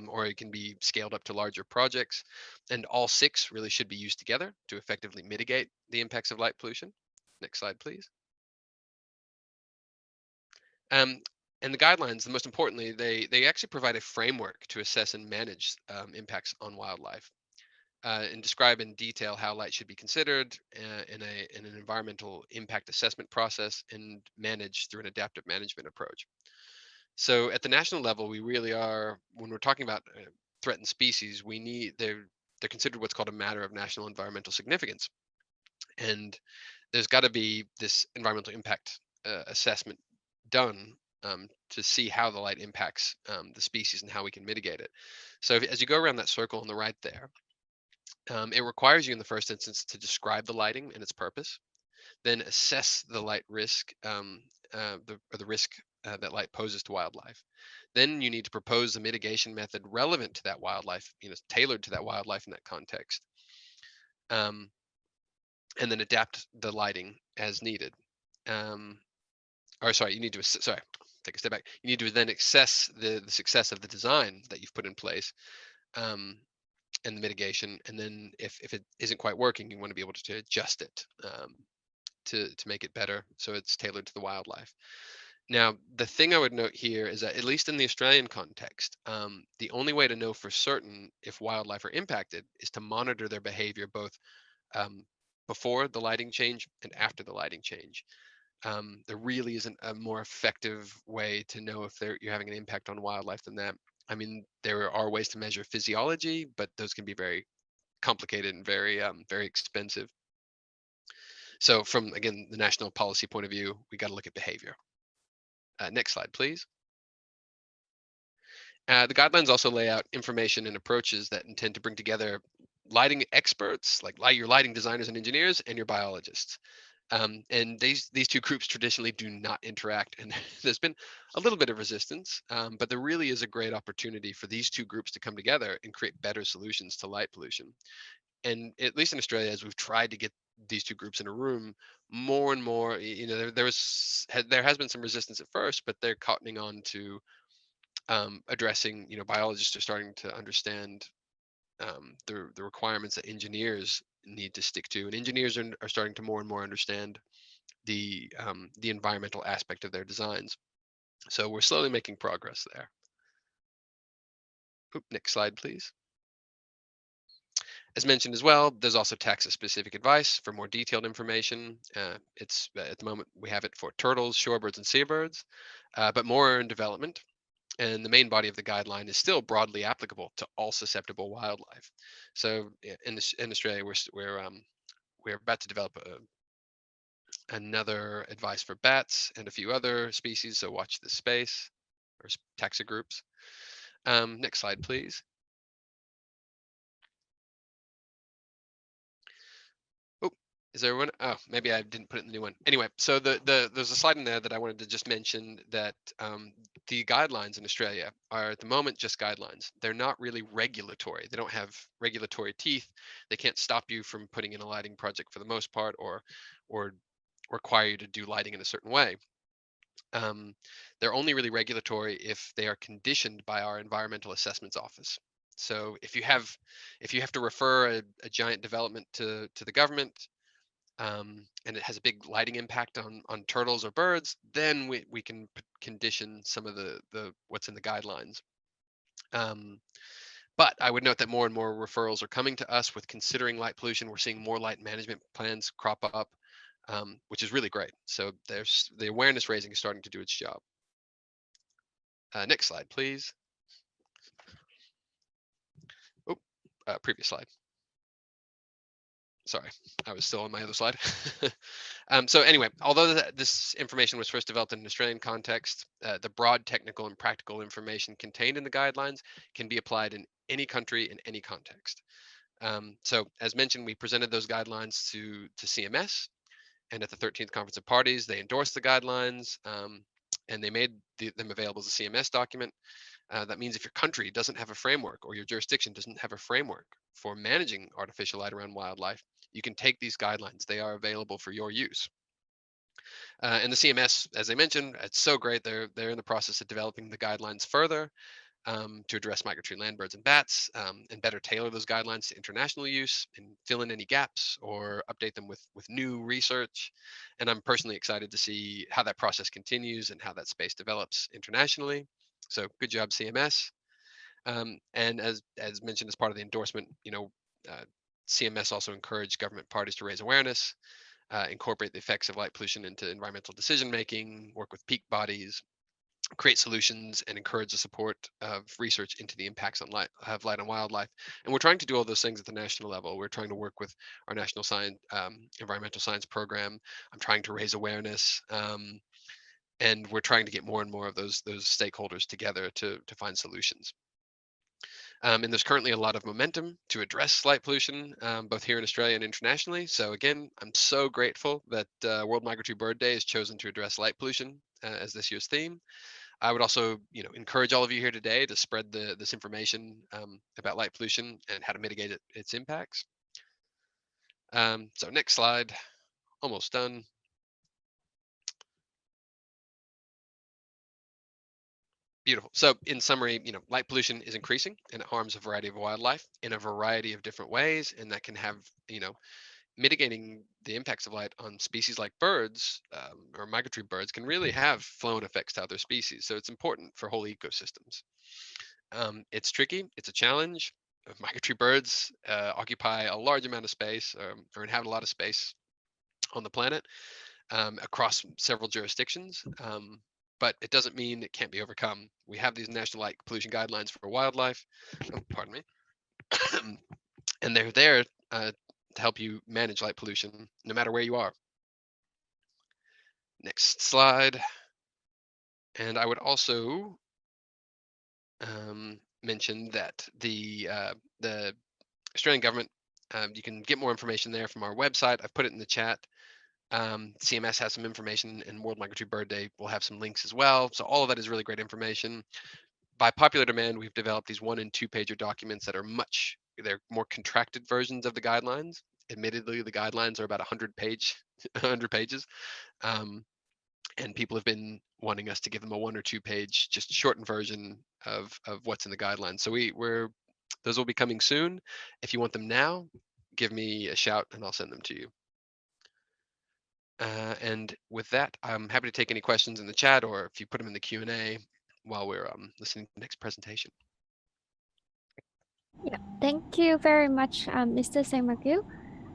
or it can be scaled up to larger projects. And all 6 really should be used together to effectively mitigate the impacts of light pollution. Next slide, please. And the guidelines, the most importantly, they actually provide a framework to assess and manage impacts on wildlife. And describe in detail how light should be considered in an environmental impact assessment process and managed through an adaptive management approach. So at the national level, we really are, when we're talking about threatened species, they're considered what's called a matter of national environmental significance. And there's got to be this environmental impact assessment done to see how the light impacts the species and how we can mitigate it. So as you go around that circle on the right there, It requires you in the first instance to describe the lighting and its purpose, then assess the light risk, the risk that light poses to wildlife. Then you need to propose a mitigation method relevant to that wildlife, tailored to that wildlife in that context. And then adapt the lighting as needed. Or sorry, you need to, sorry, take a step back. You need to then assess the success of the design that you've put in place, and the mitigation. And then if it isn't quite working, you want to be able to adjust it to make it better so it's tailored to the wildlife. Now, the thing I would note here is that, at least in the Australian context, the only way to know for certain if wildlife are impacted is to monitor their behavior both before the lighting change and after the lighting change. There really isn't a more effective way to know if you're having an impact on wildlife than that. I mean, there are ways to measure physiology, but those can be very complicated and very expensive. So from, again, the national policy point of view, we got to look at behavior. Next slide, please. The guidelines also lay out information and approaches that intend to bring together lighting experts, like your lighting designers and engineers, and your biologists. And these two groups traditionally do not interact, and there's been a little bit of resistance, but there really is a great opportunity for these two groups to come together and create better solutions to light pollution. And at least in Australia, as we've tried to get these two groups in a room, more and more, there has been some resistance at first, but they're cottoning on to addressing, biologists are starting to understand the requirements that engineers need to stick to, and engineers are starting to more and more understand the environmental aspect of their designs. So we're slowly making progress there. Oop, next slide, please. As mentioned as well, there's also taxa-specific advice for more detailed information. It's at the moment we have it for turtles, shorebirds, and seabirds, but more are in development. And the main body of the guideline is still broadly applicable to all susceptible wildlife. So in Australia, we're about to develop another advice for bats and a few other species. So watch this space, or taxa groups. Next slide, please. Oh, is there one? Oh, maybe I didn't put it in the new one. Anyway, so there's a slide in there that I wanted to just mention that the guidelines in Australia are at the moment just guidelines. They're not really regulatory. They don't have regulatory teeth. They can't stop you from putting in a lighting project for the most part, or require you to do lighting in a certain way. They're only really regulatory if they are conditioned by our environmental assessments office. So if you have to refer a giant development to the government, and it has a big lighting impact on turtles or birds, then we can condition some of the what's in the guidelines. But I would note that more and more referrals are coming to us with considering light pollution. We're seeing more light management plans crop up, which is really great. So there's the awareness raising is starting to do its job. Next slide, please. Oh, previous slide. Sorry, I was still on my other slide. So anyway, although this information was first developed in an Australian context, the broad technical and practical information contained in the guidelines can be applied in any country in any context. So as mentioned, we presented those guidelines to CMS, and at the 13th Conference of Parties, they endorsed the guidelines, and they made them available as a CMS document. That means if your country doesn't have a framework, or your jurisdiction doesn't have a framework for managing artificial light around wildlife, you can take these guidelines. They are available for your use. And the CMS, as I mentioned, it's so great. They're in the process of developing the guidelines further to address migratory land birds and bats, and better tailor those guidelines to international use and fill in any gaps or update them with new research. And I'm personally excited to see how that process continues and how that space develops internationally. So good job, CMS. And as mentioned as part of the endorsement, CMS also encouraged government parties to raise awareness, incorporate the effects of light pollution into environmental decision making, work with peak bodies, create solutions, and encourage the support of research into the impacts on light on wildlife. And we're trying to do all those things at the national level. We're trying to work with our national science, environmental science program. I'm trying to raise awareness, and we're trying to get more and more of those stakeholders together to find solutions. And there's currently a lot of momentum to address light pollution, both here in Australia and internationally. So again, I'm so grateful that World Migratory Bird Day is chosen to address light pollution as this year's theme. I would also, encourage all of you here today to spread this information about light pollution and how to mitigate its impacts. So next slide, almost done. Beautiful. So in summary, light pollution is increasing and it harms a variety of wildlife in a variety of different ways. And that can have, mitigating the impacts of light on species like birds or migratory birds can really have flow-on effects to other species. So it's important for whole ecosystems. It's tricky. It's a challenge. Migratory birds occupy a large amount of space or inhabit a lot of space on the planet across several jurisdictions. But it doesn't mean it can't be overcome. We have these national light pollution guidelines for wildlife, pardon me, and they're there to help you manage light pollution no matter where you are. Next slide. And I would also mention that the Australian government, you can get more information there from our website. I've put it in the chat. CMS has some information, and World Migratory Bird Day will have some links as well. So all of that is really great information. By popular demand, we've developed these 1- and 2-pager documents that are they're more contracted versions of the guidelines. Admittedly, the guidelines are about 100 pages, and people have been wanting us to give them a 1- or 2-page, just shortened version of what's in the guidelines. So those will be coming soon. If you want them now, give me a shout and I'll send them to you. And with that, I'm happy to take any questions in the chat, or if you put them in the Q&A while we're listening to the next presentation. Yeah, thank you very much, Mr. Sengmagu.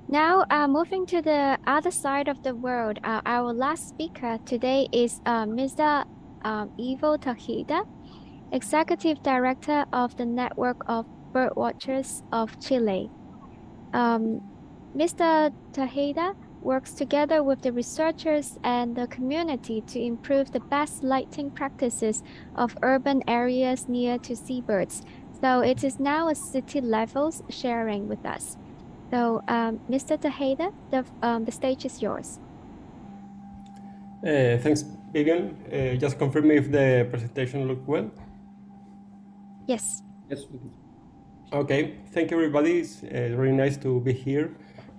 Now, moving to the other side of the world, our last speaker today is Mr. Ivo Tejeda, Executive Director of the Network of Birdwatchers of Chile. Mr. Tejeda works together with the researchers and the community to improve the best lighting practices of urban areas near to seabirds. So it is now a city levels sharing with us. So Mr. Tejeda, the stage is yours. Thanks, Vivian. Just confirm me if the presentation looked well. Yes. Yes. Okay, thank you everybody. It's really nice to be here.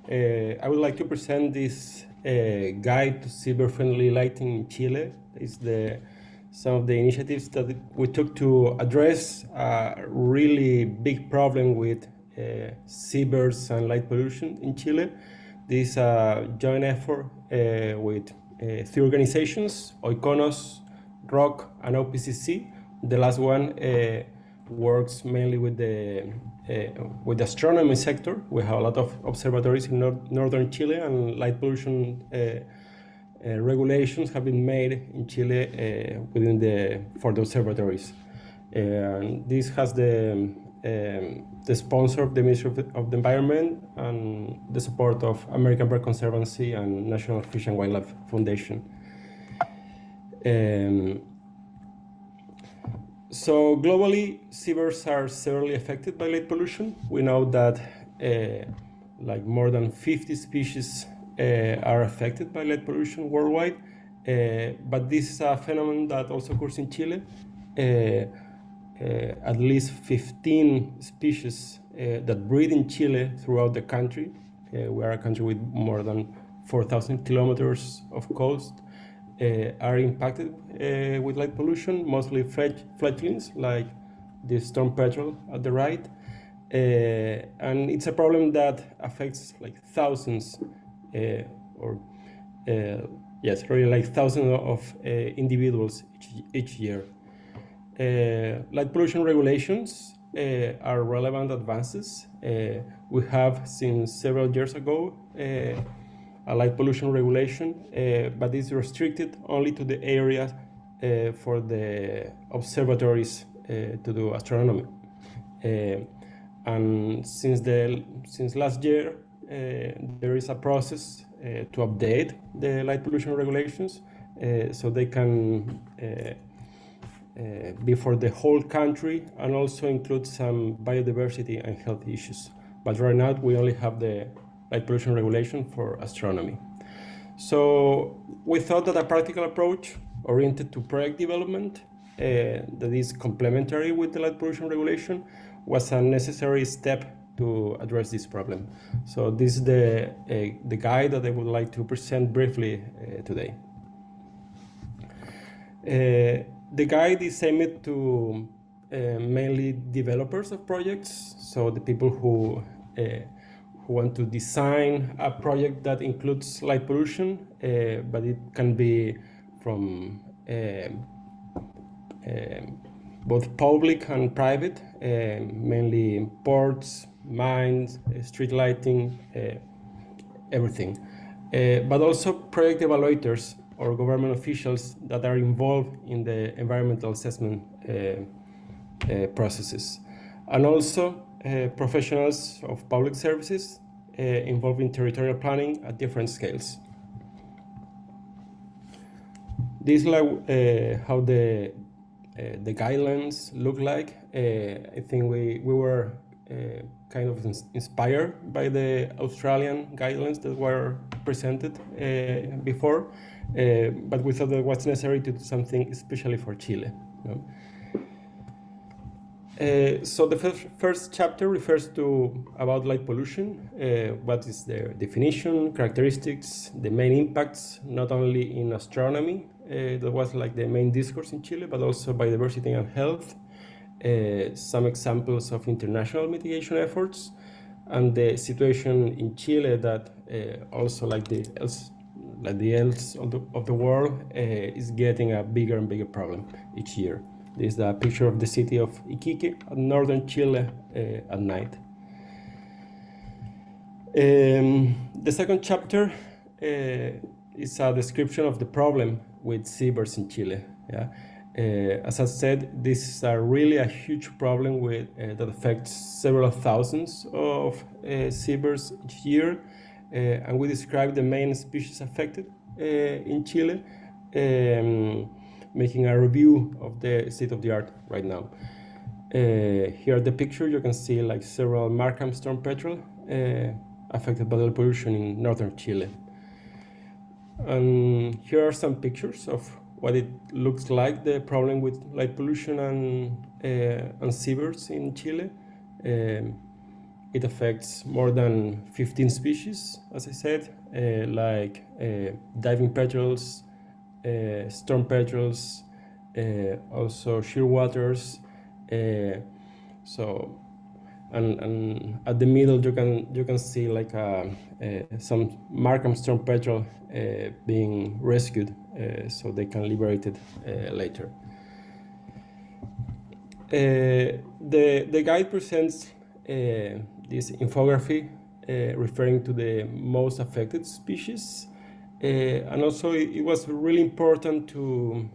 I would like to present this guide to seabird-friendly lighting in Chile. It's some of the initiatives that we took to address a really big problem with seabirds and light pollution in Chile. This is a joint effort with 3 organizations, Oikonos, ROC, and OPCC. The last one works mainly with the astronomy sector. We have a lot of observatories in northern Chile, and light pollution regulations have been made in Chile for the observatories. And this has the sponsor of the Ministry of the Environment and the support of American Bird Conservancy and National Fish and Wildlife Foundation. So globally, seabirds are severely affected by light pollution. We know that like more than 50 species are affected by light pollution worldwide, but this is a phenomenon that also occurs in Chile. At least 15 species that breed in Chile throughout the country. We are a country with more than 4,000 kilometers of coast. Are impacted with light pollution, mostly fledglings like the storm petrel at the right. And it's a problem that affects like thousands really like thousands of individuals each year. Light pollution regulations are relevant advances. We have since several years ago a light pollution regulation, but it's restricted only to the areas for the observatories to do astronomy. And since last year, there is a process to update the light pollution regulations so they can be for the whole country and also include some biodiversity and health issues. But right now we only have the light pollution regulation for astronomy. So we thought that a practical approach oriented to project development that is complementary with the light pollution regulation was a necessary step to address this problem. So this is the guide that I would like to present briefly today. The guide is aimed to mainly developers of projects, so the people who want to design a project that includes light pollution, but it can be from both public and private, mainly ports, mines, street lighting, everything. But also project evaluators or government officials that are involved in the environmental assessment processes. And also professionals of public services involved in territorial planning at different scales. This is like how the guidelines look like. I think we were kind of inspired by the Australian guidelines that were presented before, but we thought that it was necessary to do something especially for Chile. So the first chapter refers to about light pollution, what is their definition, characteristics, the main impacts, not only in astronomy, that was like the main discourse in Chile, but also biodiversity and health, some examples of international mitigation efforts, and the situation in Chile that also like the else of the world is getting a bigger and bigger problem each year. This is a picture of the city of Iquique, northern Chile, at night. The second chapter is a description of the problem with seabirds in Chile. Yeah? As I said, this is really a huge problem that affects several thousands of seabirds each year, and we describe the main species affected in Chile, making a review of the state of the art right now. Here at the picture, you can see like several Markham storm petrel affected by the pollution in northern Chile. And here are some pictures of what it looks like, the problem with light pollution and seabirds in Chile. It affects more than 15 species, as I said, like diving petrels, storm petrels, also shearwaters. So, and at the middle you can see like some Markham storm petrel being rescued, so they can liberate it later. The guide presents this infography referring to the most affected species. And also it was really important to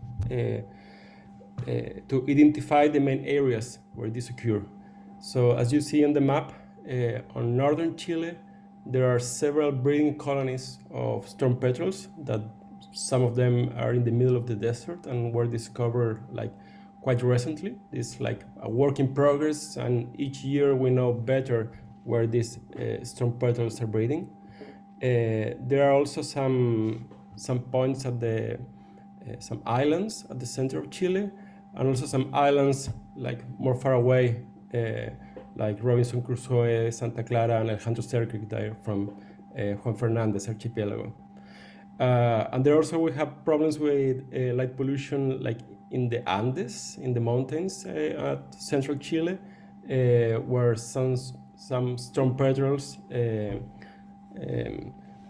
identify the main areas where this occur. So as you see on the map, on northern Chile, there are several breeding colonies of storm petrels that some of them are in the middle of the desert and were discovered like quite recently. It's like a work in progress, and each year we know better where these storm petrels are breeding. There are also some points at some islands at the center of Chile, and also some islands like more far away, like Robinson Crusoe, Santa Clara, and Alejandro Serkrik there from Juan Fernandez archipelago. And there also we have problems with light pollution, like in the Andes, in the mountains at central Chile, where some storm petrels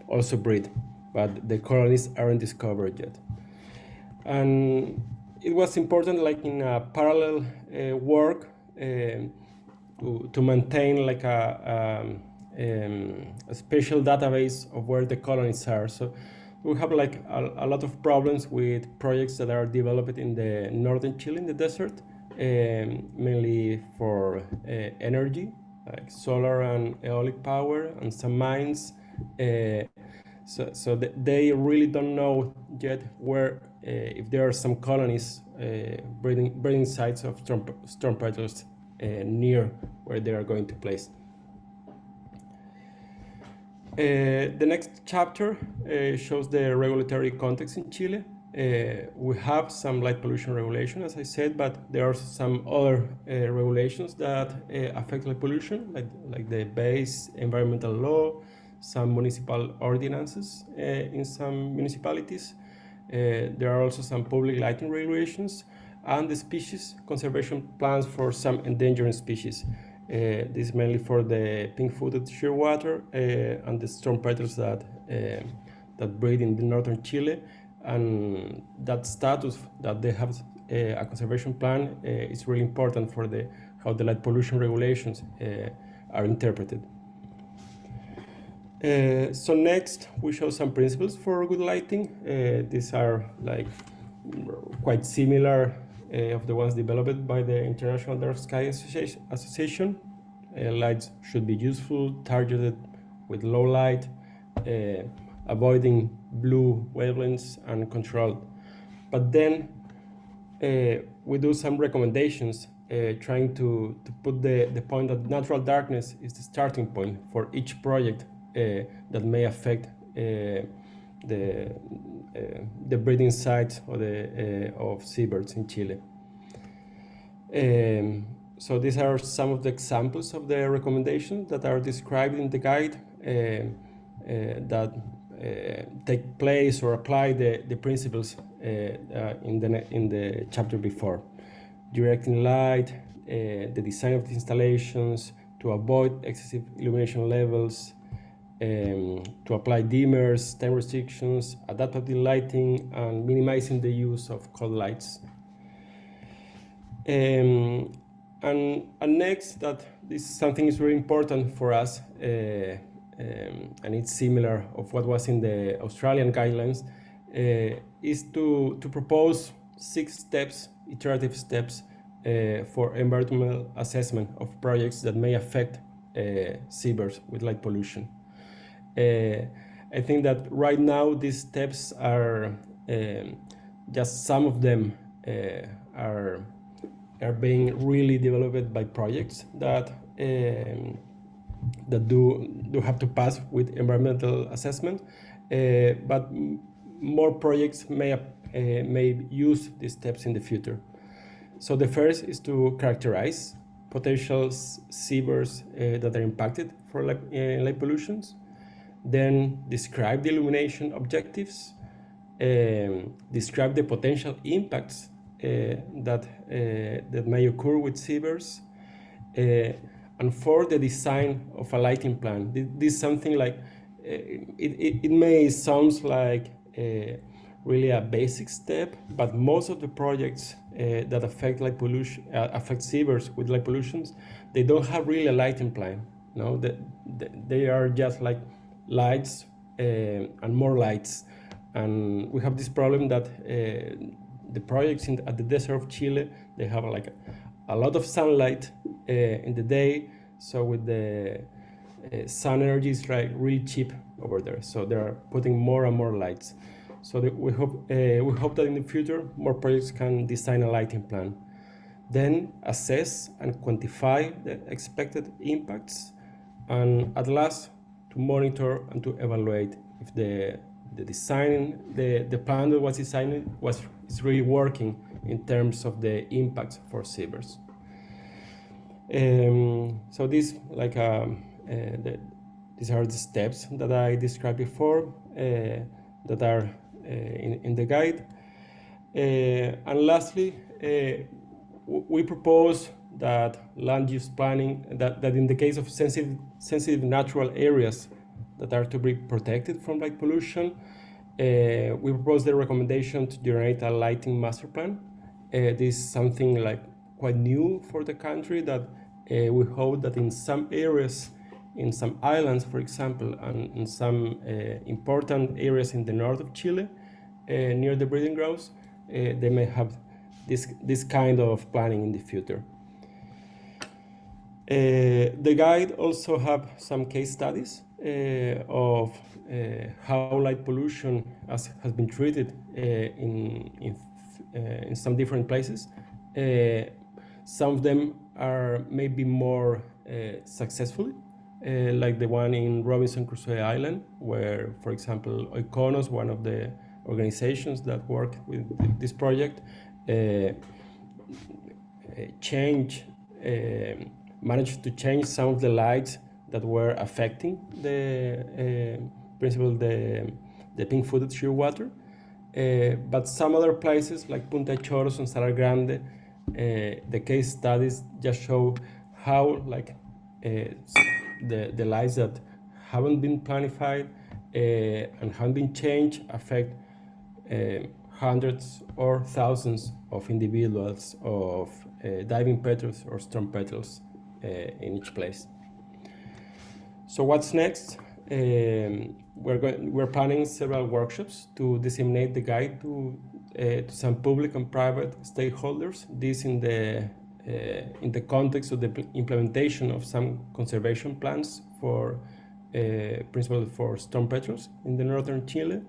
also breed, but the colonies aren't discovered yet. And it was important, like in a parallel work, to maintain like a special database of where the colonies are. So we have like a lot of problems with projects that are developed in the northern Chile in the desert, mainly for energy, like solar and aeolic power, and some mines. So they really don't know yet where, if there are some colonies breeding sites of storm petrels near where they are going to place. The next chapter shows the regulatory context in Chile. We have some light pollution regulation, as I said, but there are some other regulations that affect light pollution, like the base environmental law, some municipal ordinances in some municipalities. There are also some public lighting regulations and the species conservation plans for some endangered species. This is mainly for the pink-footed shearwater and the storm petrels that breed in the northern Chile. And that status that they have a conservation plan is really important for how the light pollution regulations are interpreted. So next, we show some principles for good lighting. These are like quite similar of the ones developed by the International Dark Sky Association. Lights should be useful, targeted with low light, avoiding blue wavelengths and controlled. But then we do some recommendations trying to put the point that natural darkness is the starting point for each project that may affect the breeding sites of seabirds in Chile. So these are some of the examples of the recommendations that are described in the guide that take place or apply the principles in the chapter before. Directing light, the design of the installations, to avoid excessive illumination levels, to apply dimmers, time restrictions, adaptive lighting, and minimizing the use of cold lights. And next, that this is something is very important for us, and it's similar of what was in the Australian guidelines, is to propose 6 steps, iterative steps, for environmental assessment of projects that may affect seabirds with light pollution. I think that right now these steps are just some of them are being really developed by projects that do have to pass with environmental assessment, but more projects may use these steps in the future. So the first is to characterize potential seabirds that are impacted for light pollutions. Then describe the illumination objectives, describe the potential impacts that may occur with seabirds, and for the design of a lighting plan. This is something like, it may sound like really a basic step, but most of the projects that affect light pollution, affect seabirds with light pollutions, they don't have really a lighting plan. No, they are just like lights and more lights, and we have this problem that the projects at the desert of Chile, they have like a lot of sunlight in the day, so with the sun energy is like really cheap over there, so they are putting more and more lights. So we hope that in the future more projects can design a lighting plan, then assess and quantify the expected impacts, and at last to monitor and to evaluate if the plan that was designed is really working in terms of the impacts for seabirds. So these are the steps that I described before that are in the guide. And lastly, we propose that land use planning, that in the case of sensitive natural areas that are to be protected from light pollution, we propose the recommendation to generate a lighting master plan. This is something like quite new for the country, that we hope that in some areas, in some islands, for example, and in some important areas in the north of Chile, near the breeding grounds, they may have this kind of planning in the future. The guide also have some case studies of how light pollution has been treated in in some different places. Some of them are maybe more successful, like the one in Robinson Crusoe Island, where, for example, Oikonos, one of the organizations that work with this project, managed to change some of the lights that were affecting the pink-footed shearwater. But some other places like Punta Choros and Salar Grande, the case studies just show how the lights that haven't been planified and haven't been changed affect hundreds or thousands of individuals of diving petrels or storm petrels in each place. So what's next? We're planning several workshops to disseminate the guide to some public and private stakeholders. This in the context of the implementation of some conservation plans for principally for storm petrels in the northern Chile.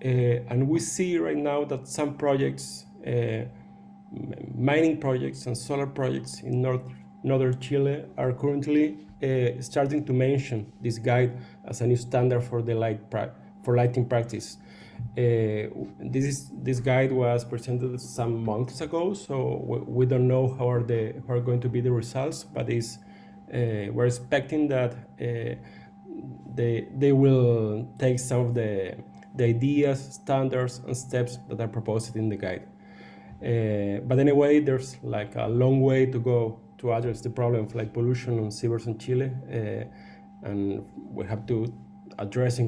And we see right now that some projects, mining projects and solar projects in northern Chile are currently starting to mention this guide as a new standard for the lighting practice. This guide was presented some months ago, so we don't know how are going to be the results, but we're expecting that they will take some of the ideas, standards, and steps that are proposed in the guide. But anyway, there's like a long way to go to address the problem of light pollution on seabirds in Chile, and we have to address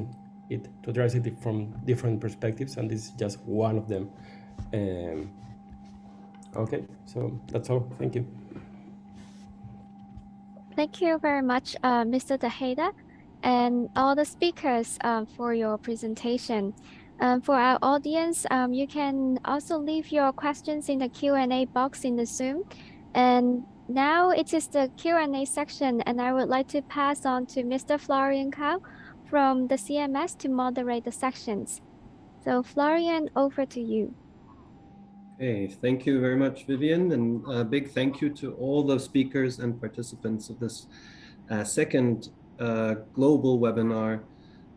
it from different perspectives, and this is just one of them. Okay, so that's all. Thank you. Thank you very much, Mr. Tejeda, and all the speakers for your presentation. For our audience, you can also leave your questions in the Q&A box in the Zoom. And now it is the Q&A section, and I would like to pass on to Mr. Florian Kao from the CMS to moderate the sections. So Florian, over to you. Okay, thank you very much, Vivian, and a big thank you to all the speakers and participants of this second global webinar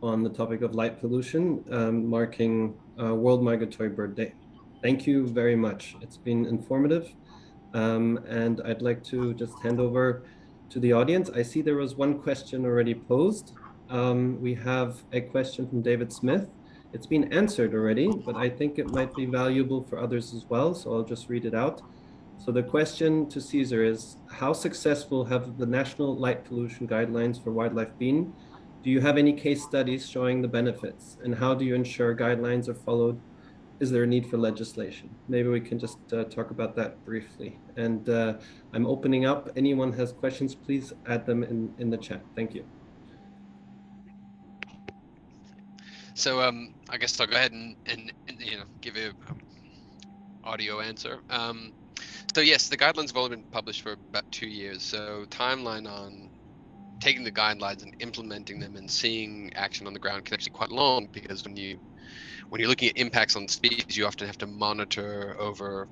on the topic of light pollution, marking World Migratory Bird Day. Thank you very much. It's been informative. And I'd like to just hand over to the audience. I see there was one question already posed. We have a question from David Smith. It's been answered already, but I think it might be valuable for others as well, so I'll just read it out. So the question to Cesar is, how successful have the national light pollution guidelines for wildlife been? Do you have any case studies showing the benefits? And how do you ensure guidelines are followed? Is there a need for legislation? Maybe we can just talk about that briefly. And I'm opening up. Anyone has questions, please add them in the chat. Thank you. So I guess I'll go ahead and give you an audio answer. So yes, the guidelines have only been published for about 2 years. So timeline on taking the guidelines and implementing them and seeing action on the ground can actually be quite long, because when you're looking at impacts on species, you often have to monitor over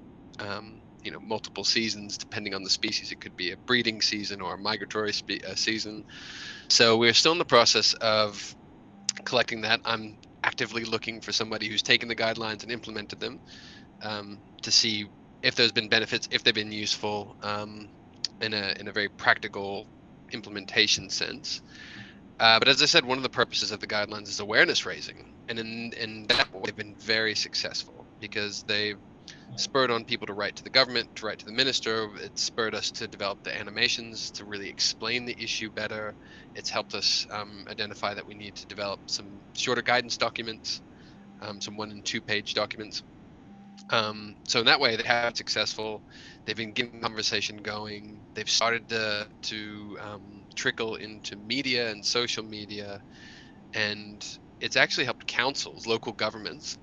multiple seasons depending on the species. It could be a breeding season or a migratory season. So we're still in the process of collecting that. I'm actively looking for somebody who's taken the guidelines and implemented them to see if there's been benefits, if they've been useful in a very practical implementation sense. But as I said, one of the purposes of the guidelines is awareness raising, and in that way they've been very successful, because they've spurred on people to write to the government, to write to the minister. It's spurred us to develop the animations to really explain the issue better. It's helped us identify that we need to develop some shorter guidance documents, some 1- and 2-page documents. So in that way, they have been successful. They've been getting conversation going. They've started to trickle into media and social media, and it's actually helped councils, local governments,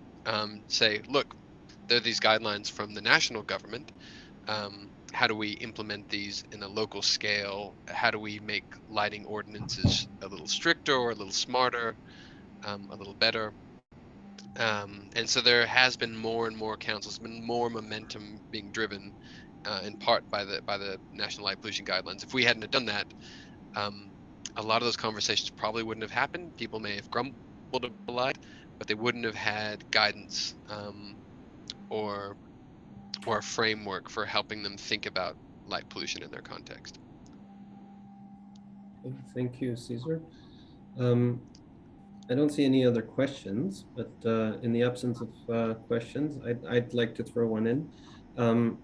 say, look, there are these guidelines from the national government. How do we implement these in a local scale? How do we make lighting ordinances a little stricter or a little smarter, a little better? And so there has been more and more councils, been more momentum being driven in part by the National Light Pollution Guidelines. If we hadn't have done that, a lot of those conversations probably wouldn't have happened. People may have grumbled about light, but they wouldn't have had guidance or a framework for helping them think about light pollution in their context. Thank you, Cesar. I don't see any other questions, but in the absence of questions, I'd like to throw one in.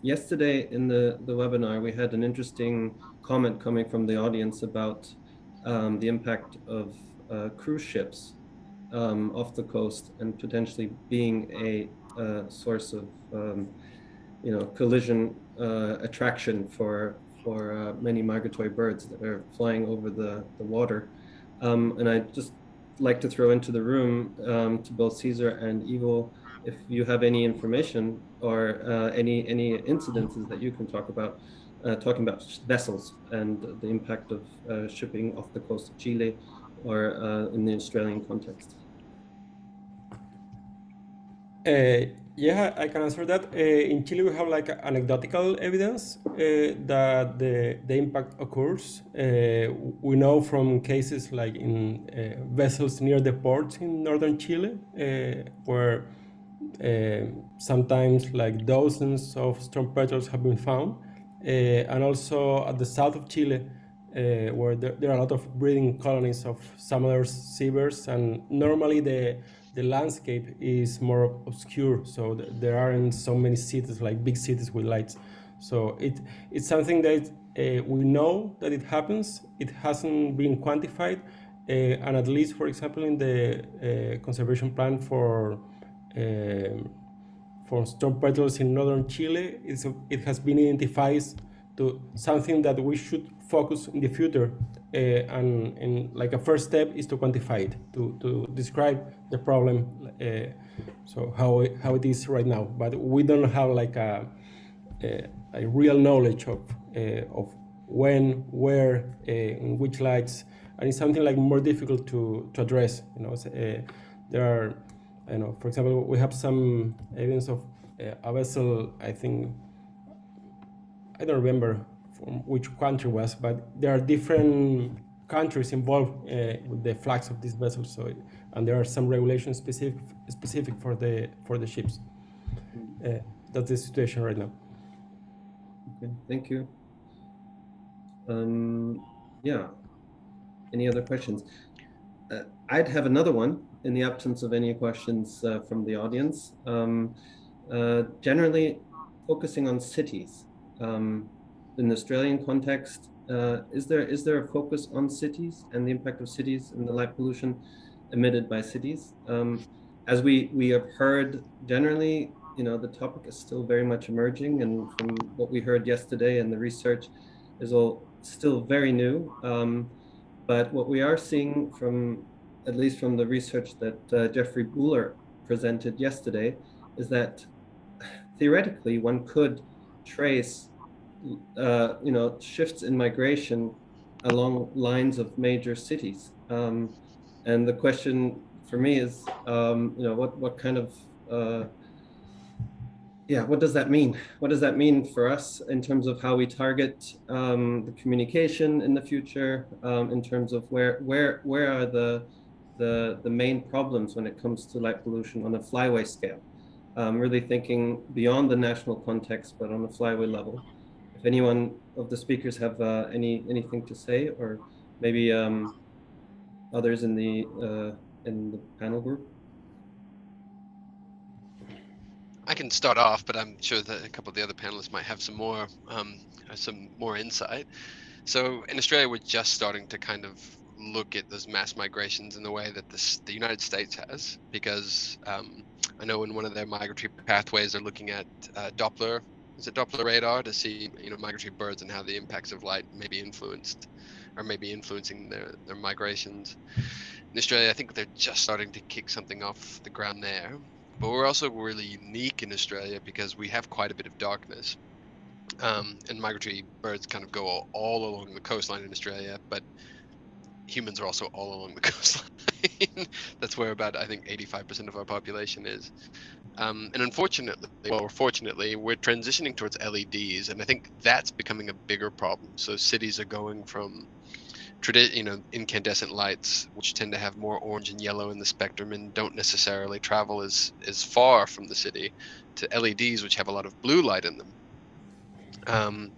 Yesterday in the webinar, we had an interesting comment coming from the audience about the impact of cruise ships off the coast and potentially being a source of collision attraction for many migratory birds that are flying over the water. And I'd just like to throw into the room to both Cesar and Ivo, if you have any information or any incidences that you can talk about, talking about vessels and the impact of shipping off the coast of Chile or in the Australian context. Yeah, I can answer that. In Chile, we have like anecdotal evidence that the impact occurs. We know from cases like in vessels near the ports in northern Chile, where sometimes like dozens of storm petrels have been found, and also at the south of Chile, where there are a lot of breeding colonies of some other seabirds, and normally the landscape is more obscure, so there aren't so many cities, like big cities with lights. So it's something that we know that it happens. It hasn't been quantified, and at least, for example, in the conservation plan for storm petrels in northern Chile, it has been identified to something that we should focus in the future, and like a first step is to quantify it, to describe the problem, so how it is right now. But we don't have like a real knowledge of when, where, in which lights, and it's something like more difficult to address. There are, for example, we have some evidence of a vessel, I think, I don't remember from which country it was, but there are different countries involved with the flags of these vessels. So, and there are some regulations specific for the ships. That's the situation right now. Okay, thank you. Yeah. Any other questions? I'd have another one in the absence of any questions from the audience. Generally, focusing on cities. In the Australian context, is there a focus on cities and the impact of cities and the light pollution emitted by cities? As we have heard, generally, the topic is still very much emerging, and from what we heard yesterday and the research is all still very new. But what we are seeing at least from the research that Jeffrey Buhler presented yesterday, is that theoretically one could trace shifts in migration along lines of major cities. And the question for me is, what kind of, what does that mean? What does that mean for us in terms of how we target the communication in the future, in terms of where are the main problems when it comes to light pollution on a flyway scale? Really thinking beyond the national context, but on a flyway level. If anyone of the speakers have anything to say, or maybe others in the panel group. I can start off, but I'm sure that a couple of the other panelists might have some more insight. So in Australia, we're just starting to kind of look at those mass migrations in the way that the United States has, because I know in one of their migratory pathways, they're looking at Doppler radar to see migratory birds and how the impacts of light may be influenced or maybe influencing their migrations. In Australia, I think they're just starting to kick something off the ground there. But we're also really unique in Australia because we have quite a bit of darkness. And migratory birds kind of go all along the coastline in Australia, but humans are also all along the coastline. mean, that's where about, I think, 85% of our population is. And unfortunately, or fortunately, we're transitioning towards LEDs, and I think that's becoming a bigger problem. So cities are going from incandescent lights, which tend to have more orange and yellow in the spectrum and don't necessarily travel as far from the city, to LEDs, which have a lot of blue light in them. And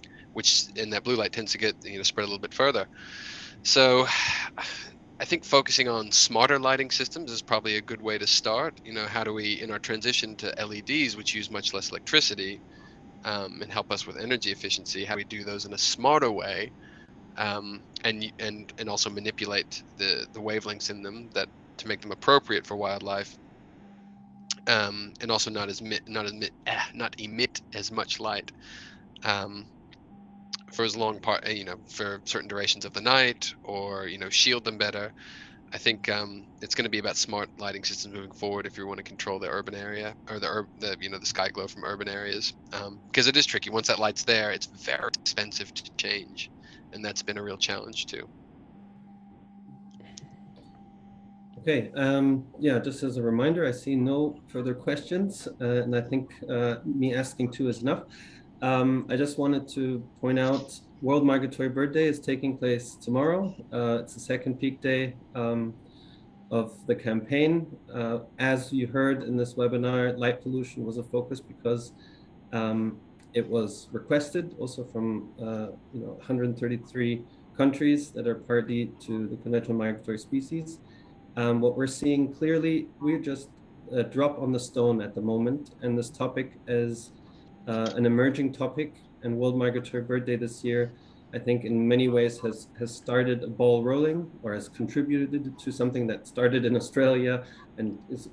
that blue light tends to get spread a little bit further. So I think focusing on smarter lighting systems is probably a good way to start. How do we, in our transition to LEDs, which use much less electricity, and help us with energy efficiency, how do we do those in a smarter way, and also manipulate the wavelengths in them to make them appropriate for wildlife, and also not emit as much light. For as long for certain durations of the night, or shield them better. I think it's going to be about smart lighting systems moving forward if you want to control the urban area, or the sky glow from urban areas, because it is tricky. Once that light's there, it's very expensive to change, and that's been a real challenge too. Okay, yeah, just as a reminder, I see no further questions, and I think me asking two is enough. I just wanted to point out World Migratory Bird Day is taking place tomorrow. It's the second peak day of the campaign. As you heard in this webinar, light pollution was a focus because it was requested also from 133 countries that are party to the Convention on Migratory Species. What we're seeing clearly, we're just a drop on the stone at the moment, and this topic is an emerging topic. And World Migratory Bird Day this year, I think in many ways has started a ball rolling, or has contributed to something that started in Australia and is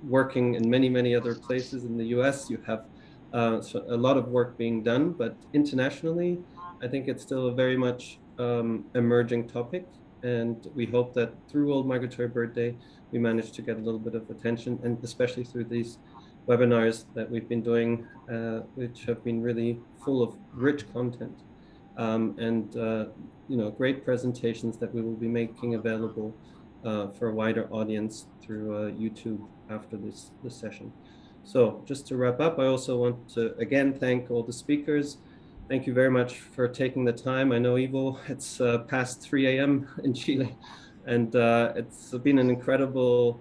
working in many other places in the US. You have a lot of work being done, but internationally, I think it's still a very much emerging topic. And we hope that through World Migratory Bird Day, we manage to get a little bit of attention, and especially through these webinars that we've been doing, which have been really full of rich content, and great presentations that we will be making available for a wider audience through YouTube after this session. So just to wrap up, I also want to again thank all the speakers. Thank you very much for taking the time. I know, Ivo, it's past 3 a.m. in Chile, and it's been an incredible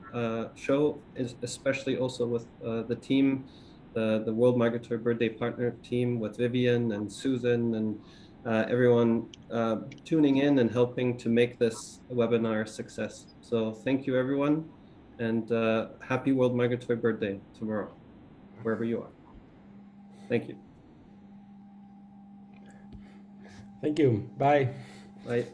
show, especially also with the team, the World Migratory Bird Day partner team with Vivian and Susan and everyone tuning in and helping to make this webinar a success. So thank you, everyone, and happy World Migratory Bird Day tomorrow, wherever you are. Thank you. Thank you. Bye. Bye.